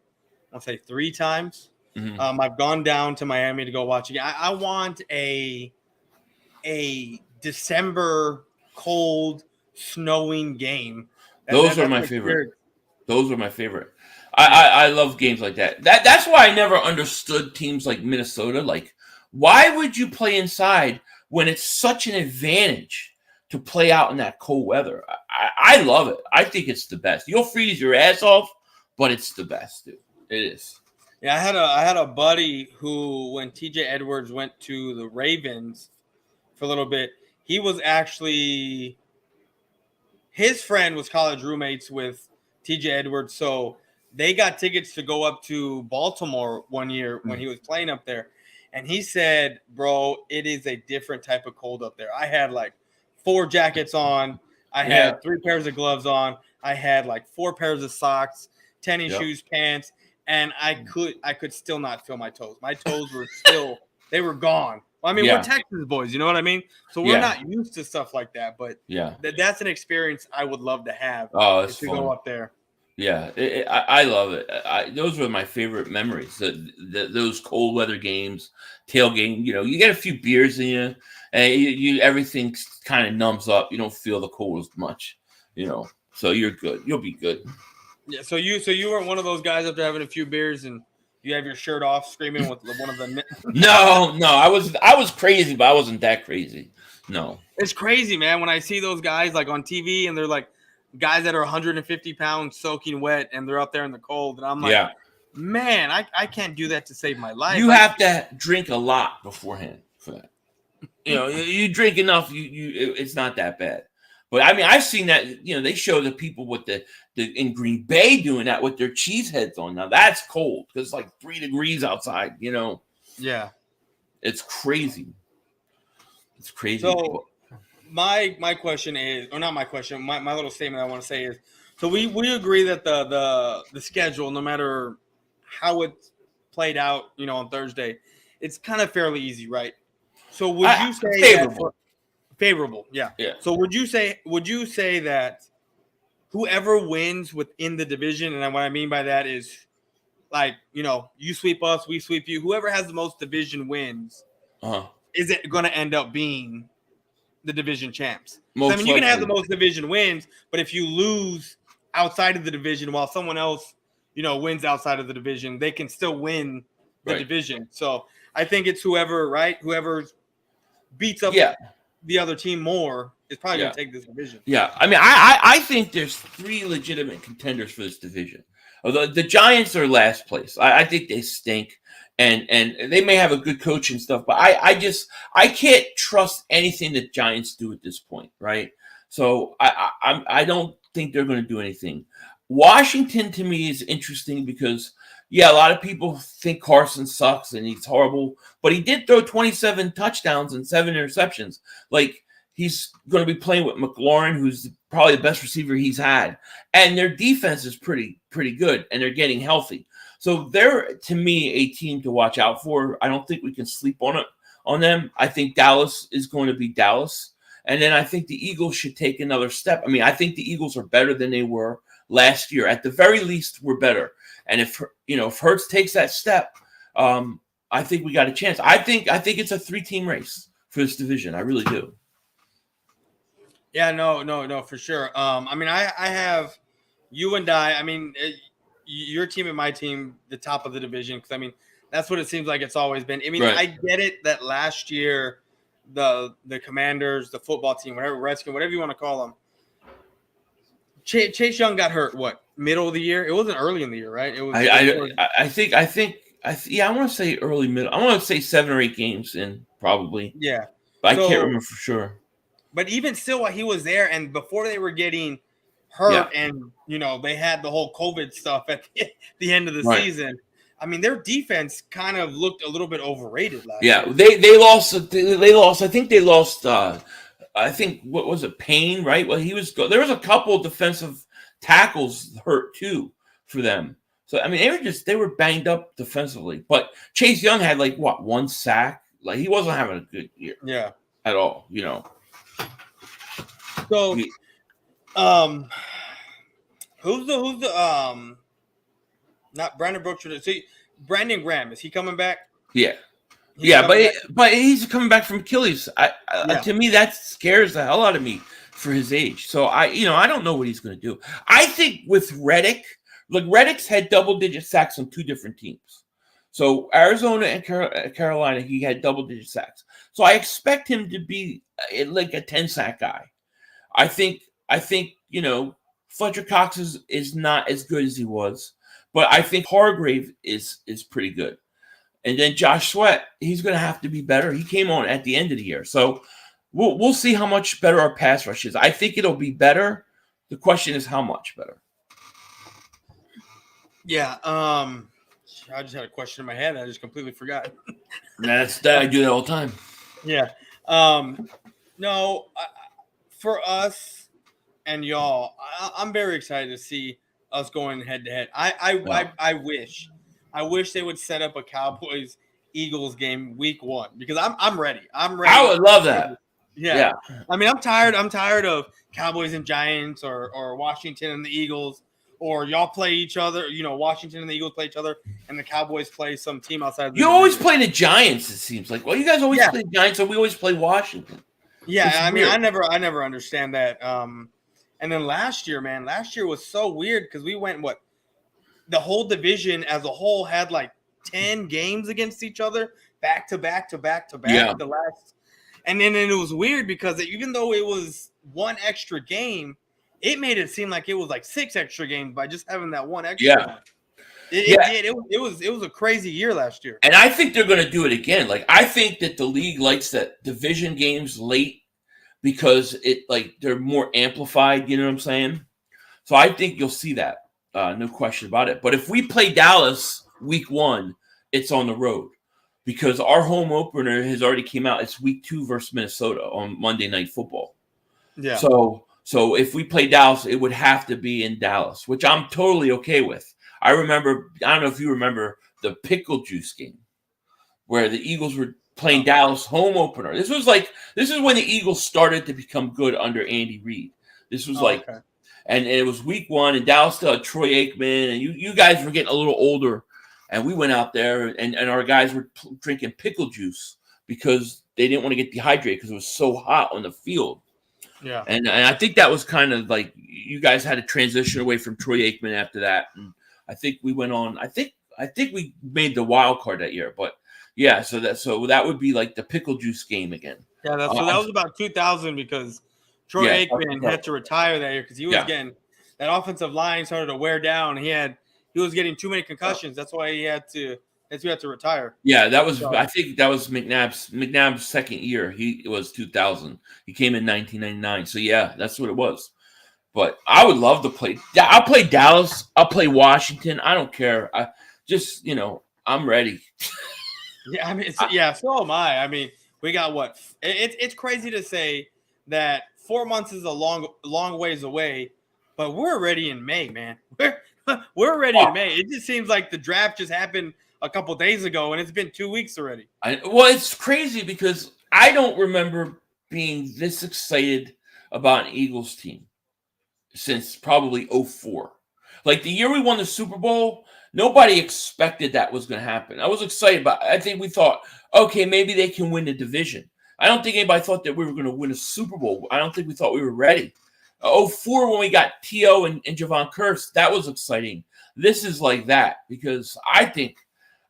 I'll say 3 times. Mm-hmm. I've gone down to Miami to go watch a game. I want a December cold, snowing game. Those are my favorite. Those are my favorite. I love games like that. That's why I never understood teams like Minnesota. Like, why would you play inside when it's such an advantage to play out in that cold weather? I love it. I think it's the best. You'll freeze your ass off, but it's the best, dude. It is. Yeah, I had a buddy who, when TJ Edwards went to the Ravens for a little bit, he was actually his friend was college roommates with TJ Edwards, so they got tickets to go up to Baltimore one year when he was playing up there. And he said, bro, it is a different type of cold up there. I had like 4 jackets on. I had 3 pairs of gloves on. I had like 4 pairs of socks, tennis shoes, pants, and I could still not feel my toes. My toes were still – they were gone. Well, I mean, we're Texas boys, you know what I mean? So we're not used to stuff like that. But that's an experience I would love to have to go up there. Yeah, I love it. Those were my favorite memories. Those cold weather games, tailgating. You get a few beers in you, and you everything kind of numbs up. You don't feel the cold as much. So you're good. You'll be good. Yeah. So you weren't one of those guys up there having a few beers and you have your shirt off, screaming with one of the. No. I was crazy, but I wasn't that crazy. No. It's crazy, man. When I see those guys like on TV and they're like. Guys that are 150 pounds soaking wet and they're up there in the cold. And I'm like, man, I can't do that to save my life. You have to drink a lot beforehand for that. You drink enough, it's not that bad. But I mean, I've seen that, they show the people with the in Green Bay doing that with their cheese heads on. Now that's cold because it's like 3 degrees outside, Yeah. It's crazy. It's crazy. So, My question is, or not my question, my little statement I want to say is, so we agree that the schedule, no matter how it's played out, on Thursday, it's kind of fairly easy, right? So would you say favorable? Yeah. So would you say that whoever wins within the division, and what I mean by that is, like, you sweep us, we sweep you, whoever has the most division wins, is it going to end up being the division champs? You can have the most division wins, but if you lose outside of the division while someone else, wins outside of the division, they can still win the division. So I think it's whoever beats up the other team more is probably going to take this division. Yeah. I mean, I think there's 3 legitimate contenders for this division. Although the Giants are last place. I think they stink. and they may have a good coach and stuff, but I can't trust anything that Giants do at this point, right? So I don't think they're going to do anything. Washington to me is interesting because yeah, a lot of people think Carson sucks and he's horrible, but he did throw 27 touchdowns and 7 interceptions. Like he's going to be playing with McLaurin, who's probably the best receiver he's had, and their defense is pretty good, and they're getting healthy. So they're, to me, a team to watch out for. I don't think we can sleep on them. I think Dallas is going to be Dallas. And then I think the Eagles should take another step. I mean, I think the Eagles are better than they were last year. At the very least, we're better. And if Hurts takes that step, I think we got a chance. I think it's a 3-team race for this division. I really do. Yeah, no, for sure. I mean, I have you and I mean, your team and my team, the top of the division, because I mean, that's what it seems like it's always been. I mean, right. I get it that last year, the Commanders, the football team, whatever, Redskins, whatever you want to call them, Chase Young got hurt. What, middle of the year? It wasn't early in the year, right? It was. I think. I want to say early middle. I want to say 7 or 8 games in probably. Yeah, but I can't remember for sure. But even still, while he was there, and before they were getting hurt, and they had the whole COVID stuff at the end of the season. I mean, their defense kind of looked a little bit overrated last year. They lost. They lost. I think they lost. I think what was it, Payne, right? Well, there was a couple of defensive tackles hurt too for them. So I mean, they were banged up defensively. But Chase Young had 1 sack. Like he wasn't having a good year. Yeah. At all. So, who's the not Brandon Brooks? See, Brandon Graham, is he coming back? Yeah. But he's coming back from Achilles. To me, that scares the hell out of me for his age. So I don't know what he's going to do. I think with Reddick, Reddick's had double-digit sacks on 2 different teams. So Arizona and Carolina, he had double-digit sacks. So I expect him to be a 10-sack guy. I think Fletcher Cox is not as good as he was, but I think Hargrave is pretty good. And then Josh Sweat, he's going to have to be better. He came on at the end of the year. So we'll see how much better our pass rush is. I think it'll be better. The question is how much better. Yeah. I just had a question in my head. I just completely forgot. That's that. I do that all the time. Yeah. No, for us and y'all, I'm very excited to see us going head to head. I wish they would set up a Cowboys-Eagles game week 1 because I'm ready. I'm ready. I would love that. Yeah. I mean, I'm tired of Cowboys and Giants or Washington and the Eagles, or y'all play each other. Washington and the Eagles play each other, and the Cowboys play some team outside. You always play the Giants. It seems like. Well, you guys always play the Giants, and we always play Washington. Yeah, I mean, I never understand that. And then last year was so weird because we went the whole division as a whole had 10 games against each other back to back. Yeah. The last, and then it was weird because even though it was 1 extra game, it made it seem like it was 6 extra games by just having that 1 extra. Yeah. One. It was a crazy year last year. And I think they're going to do it again. I think that the league likes that division games late because they're more amplified, you know what I'm saying? So I think you'll see that. No question about it. But if we play Dallas week 1, it's on the road because our home opener has already came out. It's week 2 versus Minnesota on Monday Night Football. Yeah. So if we play Dallas, it would have to be in Dallas, which I'm totally okay with. I don't know if you remember the pickle juice game where the Eagles were playing Dallas home opener. This is when the Eagles started to become good under Andy Reid. This was okay. And it was week 1, and Dallas still had Troy Aikman, and you guys were getting a little older, and we went out there, and our guys were drinking pickle juice because they didn't want to get dehydrated because it was so hot on the field. Yeah. And I think that was kind of you guys had to transition away from Troy Aikman after that, and I think we went on. I think we made the wild card that year, but yeah. So that would be the pickle juice game again. Yeah, that was about 2000 because Troy Aikman had to retire that year because he was getting that offensive line started to wear down. He was getting too many concussions. That's why he had to we have to retire. Yeah, that was. So I think that was McNabb's second year. It was 2000. He came in 1999. So yeah, that's what it was. But I would love to play. I'll play Dallas. I'll play Washington. I don't care. I just I'm ready. yeah, I mean, so am I. I mean, we got what? It's crazy to say that 4 months is a long ways away, but we're already in May, man. We're already in May. It just seems like the draft just happened a couple days ago, and it's been 2 weeks already. Well, it's crazy because I don't remember being this excited about an Eagles team since probably 04. Like the year we won the Super Bowl, nobody expected that was going to happen. I was excited, but I think we thought, okay, maybe they can win the division. I don't think anybody thought that we were going to win a Super Bowl. I don't think we thought we were ready. 04, when we got T.O. and Javon Curse, that was exciting. This is like that because I think,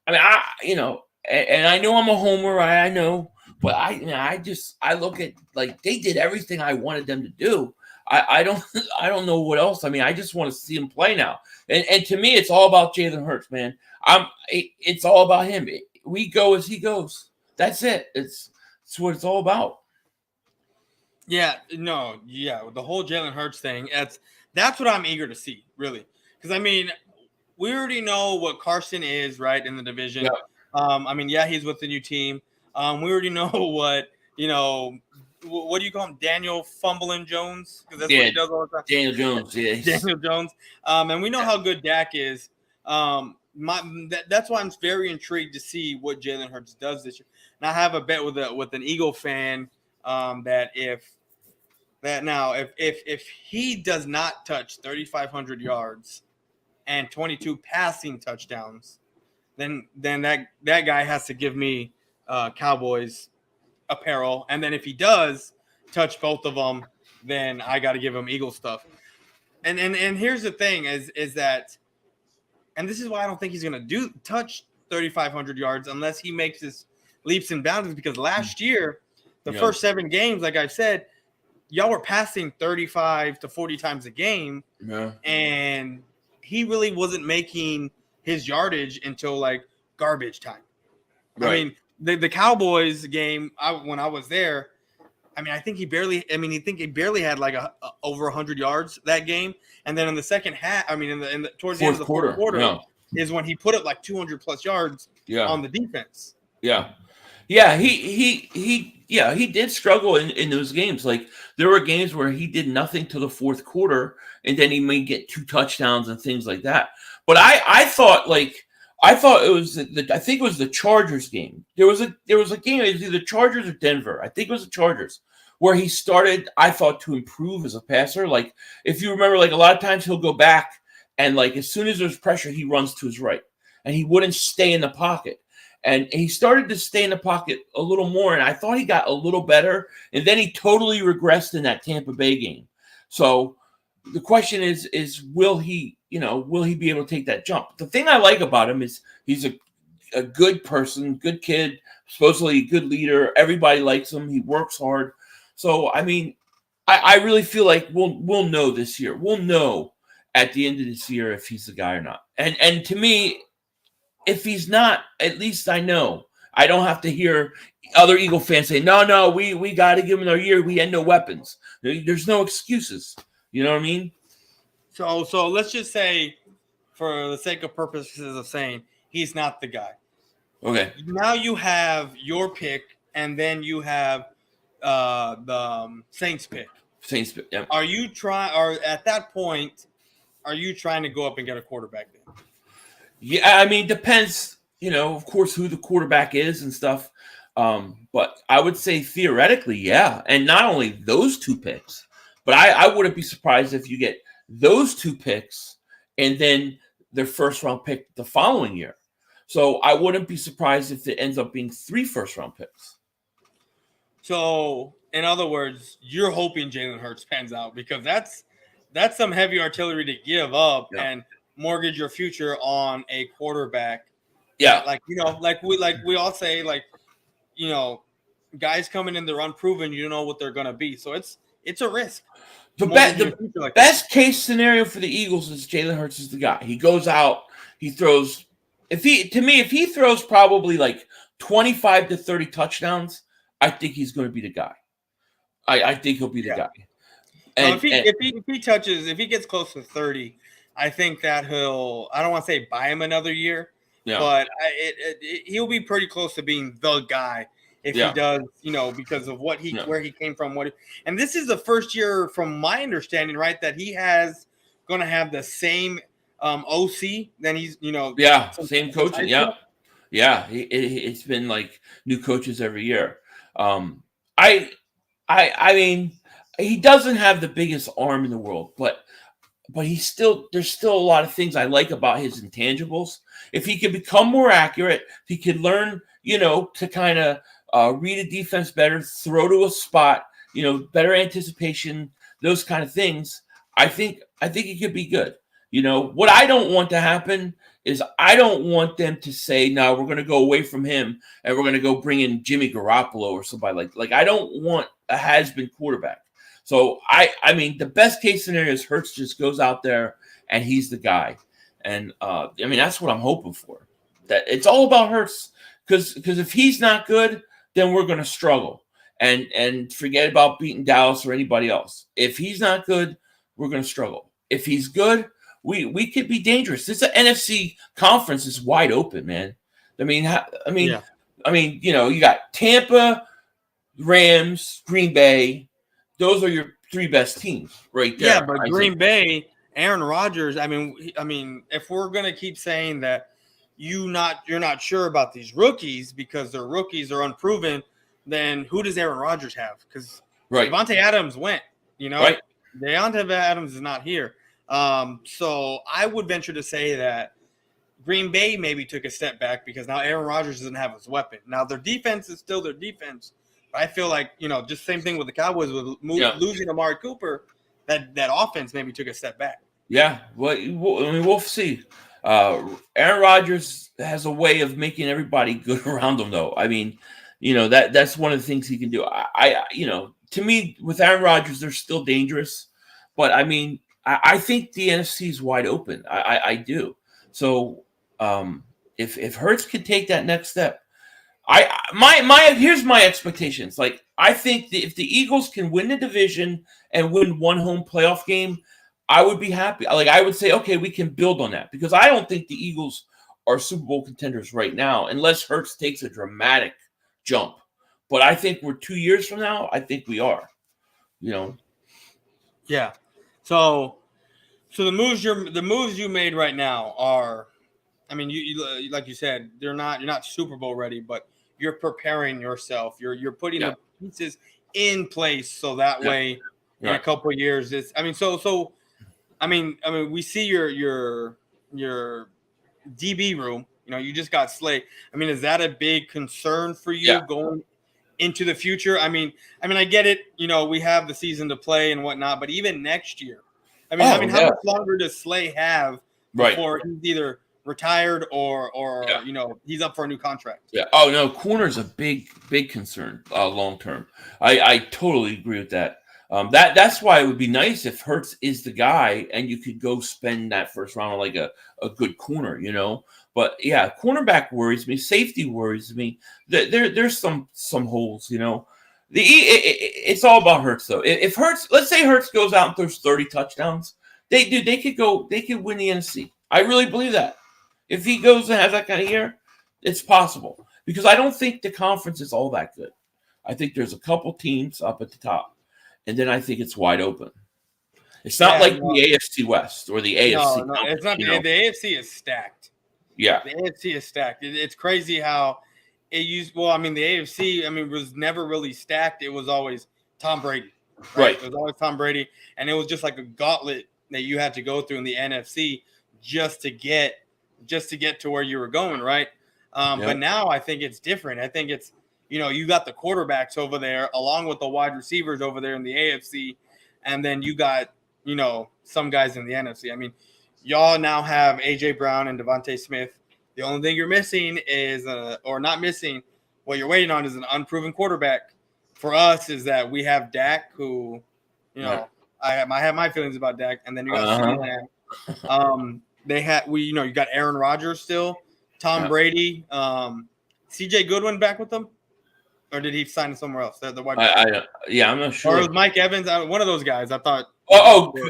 and I know I'm a homer, I know, but I look at like they did everything I wanted them to do. I don't know what else. I mean, I just want to see him play now. And to me, it's all about Jalen Hurts, man. It's all about him. We go as he goes. That's it. It's what it's all about. Yeah, no, yeah, the whole Jalen Hurts thing. That's what I'm eager to see, really, because I mean, we already know what Carson is, right, in the division. Yeah. I mean, yeah, he's with the new team. We already know what what do you call him, Daniel Fumbling Jones? Because that's what he does all the time. Daniel Jones, yeah, Daniel Jones. And we know how good Dak is. That's why I'm very intrigued to see what Jalen Hurts does this year. And I have a bet with an Eagle fan. That if he does not touch 3,500 yards and 22 passing touchdowns, then that guy has to give me Cowboys apparel, and then if he does touch both of them, then I got to give him Eagle stuff. And here's the thing is that, and this is why I don't think he's gonna touch 3,500 yards unless he makes his leaps and bounds, because last year, the first 7 games, like I said, y'all were passing 35 to 40 times a game. Yeah. And he really wasn't making his yardage until like garbage time. Right. I mean, the Cowboys game, when I was there, I think he barely had like over 100 yards that game. And then in the second half, towards the end of the fourth quarter is when he put up like 200 plus yards on the defense. Yeah. Yeah, he did struggle in those games. Like there were games where he did nothing till the fourth quarter, and then he may get 2 touchdowns and things like that. But I thought it was I think it was the Chargers game. There was a game, it was either Chargers or Denver. I think it was the Chargers where he started, I thought, to improve as a passer. Like if you remember, like a lot of times he'll go back and like as soon as there's pressure, he runs to his right, and he wouldn't stay in the pocket. And he started to stay in the pocket a little more, and I thought he got a little better. And then he totally regressed in that Tampa Bay game. So the question is will he be able to take that jump? The thing I like about him is he's a good person, good kid, supposedly a good leader. Everybody likes him. He works hard. So, I mean, I really feel like we'll know this year. We'll know at the end of this year if he's the guy or not. And to me, if he's not, at least I know. I don't have to hear other Eagle fans say, no, we got to give him our year. We had no weapons. There's no excuses. You know what I mean? So let's just say, for the sake of purposes of saying, he's not the guy. Okay. Now you have your pick, and then you have the Saints pick. Saints pick, yeah. At that point, are you trying to go up and get a quarterback then? Yeah, I mean, depends, of course, who the quarterback is and stuff. But I would say theoretically, yeah. And not only those 2 picks, but I wouldn't be surprised if you get those 2 picks and then their first-round pick the following year. So I wouldn't be surprised if it ends up being 3 first-round picks. So, in other words, you're hoping Jalen Hurts pans out, because that's some heavy artillery to give up and mortgage your future on a quarterback. Yeah. Like we all say, guys coming in, they're unproven, you don't know what they're gonna be. So it's a risk. The best case scenario for the Eagles is Jalen Hurts is the guy. He goes out, he throws if he throws probably like 25 to 30 touchdowns, I think he's going to be the guy. I think he'll be the guy. And if he gets close to 30, I think that I don't want to say buy him another year, but he'll be pretty close to being the guy if he does, because of where he came from. And this is the first year, from my understanding, right, that he has going to have the same OC. Then he's, same coaching. Yeah. It's been like new coaches every year. I mean, he doesn't have the biggest arm in the world, but there's still a lot of things I like about his intangibles. If he could become more accurate, if he could learn, to kind of read a defense better, throw to a spot, better anticipation, those kind of things, I think he could be good. What I don't want to happen is I don't want them to say, no, we're going to go away from him and we're going to go bring in Jimmy Garoppolo or somebody like I don't want a has-been quarterback. So I mean, the best case scenario is Hurts just goes out there and he's the guy. And I mean, that's what I'm hoping for. That it's all about Hurts, because if he's not good, then we're going to struggle and forget about beating Dallas or anybody else. If he's not good, we're going to struggle. If he's good, we could be dangerous. This NFC conference is wide open, man. I mean, you got Tampa, Rams, Green Bay. Those are your three best teams right there. Yeah, but Green Bay, Aaron Rodgers. I mean, if we're gonna keep saying that you're not sure about these rookies because they're rookies, they're unproven, then who does Aaron Rodgers have? Because Devontae Adams went. Right. Devontae Adams is not here. So I would venture to say that Green Bay maybe took a step back because now Aaron Rodgers doesn't have his weapon. Now their defense is still their defense. But I feel like, just same thing with the Cowboys with losing Amari Cooper, that offense maybe took a step back. Yeah. Well, I mean, we'll see. Aaron Rodgers has a way of making everybody good around him, though. I mean, that's one of the things he can do. To me, with Aaron Rodgers, they're still dangerous. But, I mean, I think the NFC is wide open. I do. So if Hurts could take that next step, here's my expectations. Like, I think that if the Eagles can win the division and win one home playoff game, I would be happy. Like, I would say, okay, we can build on that, because I don't think the Eagles are Super Bowl contenders right now unless Hurts takes a dramatic jump. But I think we're 2 years from now. I think we are. Yeah. So the moves you made right now are, I mean, you like you said, you're not Super Bowl ready, but you're preparing yourself. You're putting the pieces in place so that way in a couple of years we see your DB room. You just got Slay. I mean, is that a big concern for you going into the future? I mean, I get it. We have the season to play and whatnot, but even next year, how much longer does Slay have before he's either retired or he's up for a new contract? Yeah. Oh no, corner's a big concern long term. I totally agree with that. That's why it would be nice if Hurts is the guy and you could go spend that first round on like a good corner, But yeah, cornerback worries me. Safety worries me. There's some holes, It's all about Hurts though. If Hurts, let's say Hurts goes out and throws 30 touchdowns, they could win the NFC. I really believe that. If he goes and has that kind of year, it's possible, because I don't think the conference is all that good. I think there's a couple teams up at the top, and then I think it's wide open. It's not the AFC West or the AFC. No, it's not. The AFC is stacked. Yeah, the AFC is stacked. It's crazy how it used. Well, I mean, the AFC, was never really stacked. It was always Tom Brady. Right. It was always Tom Brady, and it was just like a gauntlet that you had to go through in the NFC just to get to where you were going, right? But now I think it's different. I think it's, you got the quarterbacks over there along with the wide receivers over there in the AFC, and then you got, some guys in the NFC. I mean, y'all now have A.J. Brown and Devontae Smith. The only thing you're missing is, or not missing, what you're waiting on is an unproven quarterback. For us is that we have Dak, who, I have my feelings about Dak, and then you got CeeDee Lamb. You got Aaron Rodgers still Tom Brady, CJ Goodwin back with them, or did he sign somewhere else? The wide receiver. I'm not sure. Or it was Mike Evans, one of those guys. I thought.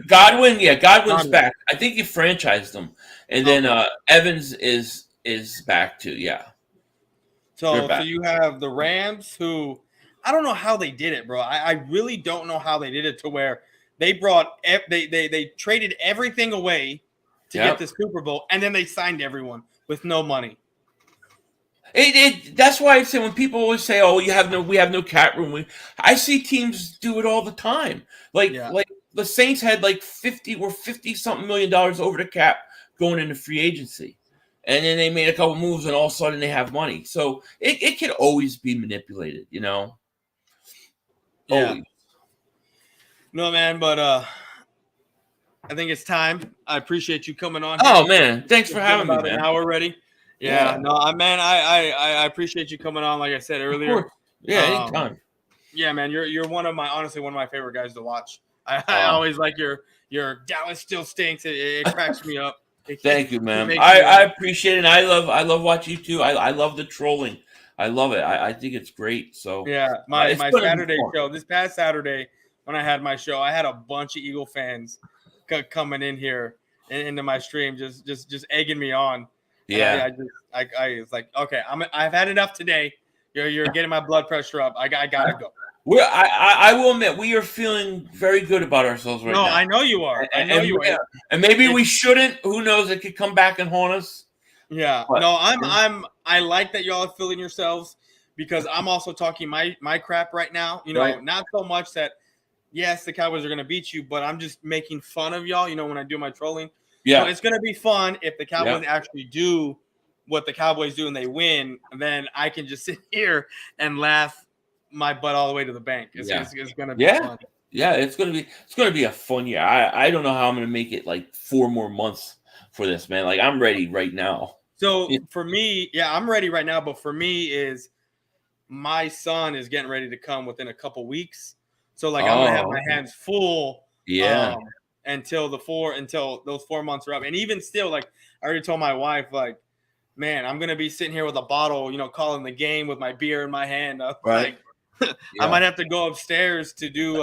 Godwin. Yeah, Godwin's back. I think he franchised him, and then Evans is back too. Yeah. So you have the Rams, who I don't know how they did it, bro. I really don't know how they did it to where they they traded everything away to get the Super Bowl, and then they signed everyone with no money. That's why I say when people always say, "Oh, we have no cap room," I see teams do it all the time. Like the Saints had like 50 something million dollars over the cap going into free agency, and then they made a couple moves, and all of a sudden they have money. So it can always be manipulated, you know. Yeah. Always. No, man, but I think it's time. I appreciate you coming on. Oh man, thanks for having me, man. An hour already. Yeah, no, man, I appreciate you coming on. Like I said earlier. Yeah, anytime. Yeah, man, you're honestly one of my favorite guys to watch. I always like your Dallas still stinks. It cracks me up. Thank you, man. I appreciate it. I love watching you too. I love the trolling. I love it. I think it's great. So yeah, my Saturday show this past Saturday when I had my show, I had a bunch of Eagle fans coming in here into my stream, just egging me on. Yeah, I was like, okay, I've had enough today. You're getting my blood pressure up. I gotta go. I will admit we are feeling very good about ourselves right now. No, I know you are. I know you are. And maybe we shouldn't. Who knows? It could come back and haunt us. Yeah. But, no, I like that y'all are feeling yourselves because I'm also talking my crap right now. You know, not so much that yes, the Cowboys are gonna beat you, but I'm just making fun of y'all. You know, when I do my trolling. Yeah, so it's gonna be fun if the Cowboys actually do what the Cowboys do and they win. Then I can just sit here and laugh my butt all the way to the bank. It's gonna be fun. Yeah, it's gonna be a fun year. I don't know how I'm gonna make it like 4 more months for this, man. Like I'm ready right now. So for me, I'm ready right now. But for me, is my son is getting ready to come within a couple weeks. So like I'm gonna have my hands full. Yeah. Until those 4 months are up. And even still, like I already told my wife, like, man, I'm gonna be sitting here with a bottle, you know, calling the game with my beer in my hand. Like, I might have to go upstairs to do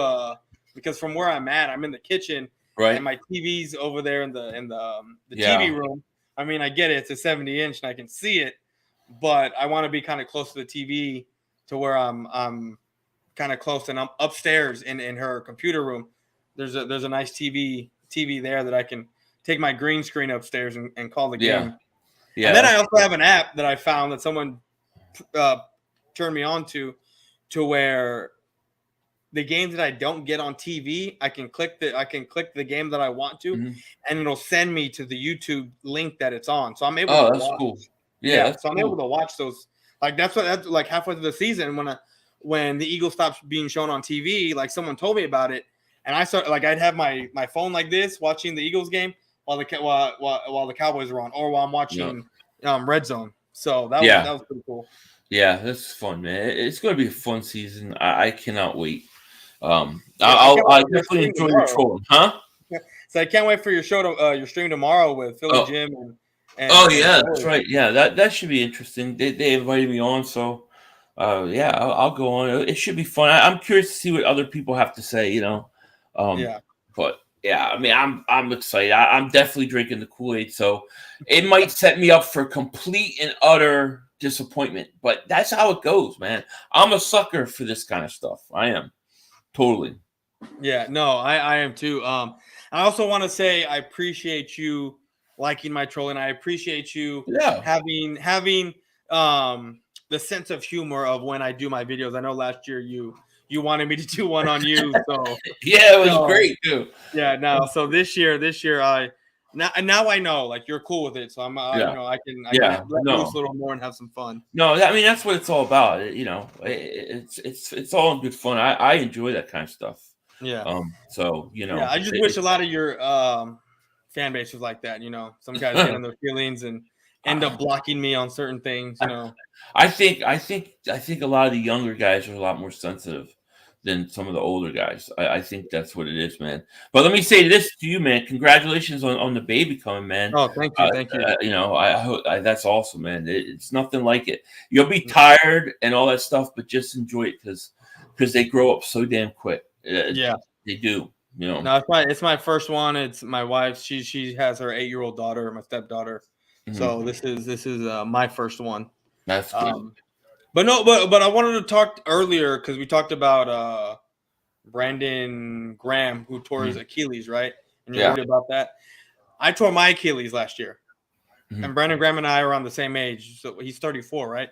because from where I'm at, I'm in the kitchen, and my TV's over there in the TV room. I mean, I get it; it's a 70-inch, and I can see it, but I want to be kind of close to the TV to where I'm kind of close, and I'm upstairs in her computer room. There's a nice TV there that I can take my green screen upstairs and call the game. Yeah. And then I also have an app that I found that someone turned me on to where the games that I don't get on TV, I can click the game that I want to, and it'll send me to the YouTube link that it's on. So I'm able to watch. Cool. I'm able to watch those. Like that's like halfway through the season when the Eagles stopped being shown on TV, like someone told me about it. And I started like I'd have my phone like this watching the Eagles game while the Cowboys are on, or while I'm watching Red Zone. So that was pretty cool. Yeah, that's fun, man. It's going to be a fun season. I cannot wait. I'll definitely enjoy your trolling, huh? So I can't wait for your your stream tomorrow with Philly Jim and that's right. Yeah, that should be interesting. They invited me on, so I'll go on. It should be fun. I'm curious to see what other people have to say. You know. But yeah, I mean, I'm excited. I'm definitely drinking the Kool-Aid, so it might set me up for complete and utter disappointment. But that's how it goes, man. I'm a sucker for this kind of stuff. I am totally. Yeah, no, I am too. I also want to say I appreciate you liking my trolling. I appreciate you having the sense of humor of when I do my videos. I know last year you wanted me to do one on you, so yeah, it was great too. Yeah, no. So this year, now I know like you're cool with it, so I'm I can let loose a little more and have some fun. No, I mean that's what it's all about. You know, it's all in good fun. I enjoy that kind of stuff. Yeah. So you know, I just wish a lot of your fan base was like that. You know, some guys get in their feelings and end up blocking me on certain things. You know, I think a lot of the younger guys are a lot more sensitive than some of the older guys. I think that's what it is, man. But let me say this to you, man. Congratulations on the baby coming, man. Oh, thank you, thank you. You know, I hope that's awesome, man. It's nothing like it. You'll be tired and all that stuff, but just enjoy it because they grow up so damn quick. Yeah, they do. You know, no, it's my first one. It's my wife's. She has her 8-year-old daughter, my stepdaughter. So this is my first one. That's good. But I wanted to talk earlier because we talked about Brandon Graham who tore his Achilles, right? And you're worried about that. I tore my Achilles last year, and Brandon Graham and I are around the same age. So he's 34, right?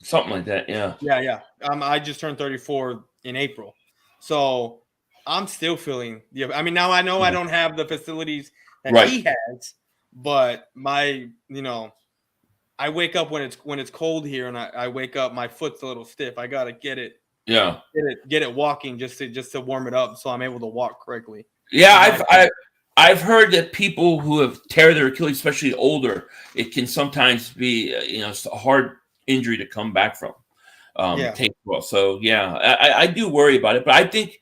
Something like that, yeah. Yeah. I just turned 34 in April, so I'm still feeling. I mean, now I know I don't have the facilities that he has, but I wake up when it's cold here, and I wake up, my foot's a little stiff. I gotta get it. Yeah. Get it walking just to warm it up, so I'm able to walk correctly. Yeah, I've heard that people who have tear their Achilles, especially older, it can sometimes be a hard injury to come back from. So I do worry about it, but I think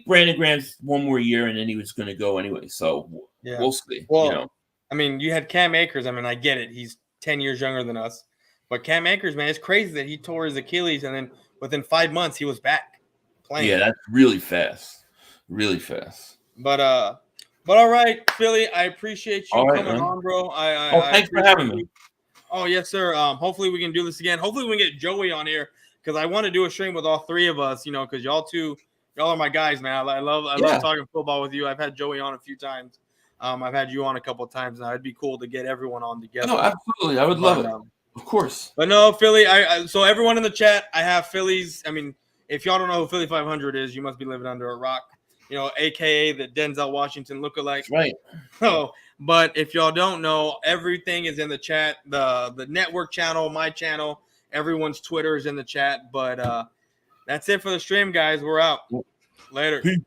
Brandon Graham's one more year and then he was going to go anyway. So we'll see. Well, I mean, you had Cam Akers. I mean, I get it. He's 10 years younger than us, but Cam Akers, man, it's crazy that he tore his Achilles and then within 5 months he was back playing. Yeah, that's really fast. Really fast. But all right, Philly, I appreciate you coming on, bro. Thanks for having me. Oh, yes, sir. Hopefully we can do this again. Hopefully we can get Joey on here because I want to do a stream with all three of us, because y'all are my guys, man. I love talking football with you. I've had Joey on a few times. I've had you on a couple of times now. It'd be cool to get everyone on together. No, absolutely. I would love it. Of course. But no, Philly, so everyone in the chat, I have Phillies. I mean, if y'all don't know who Philly.500 is, you must be living under a rock. AKA the Denzel Washington lookalike. That's right. So, but if y'all don't know, everything is in the chat. The network channel, my channel, everyone's Twitter is in the chat. But that's it for the stream, guys. We're out. Later. Peace.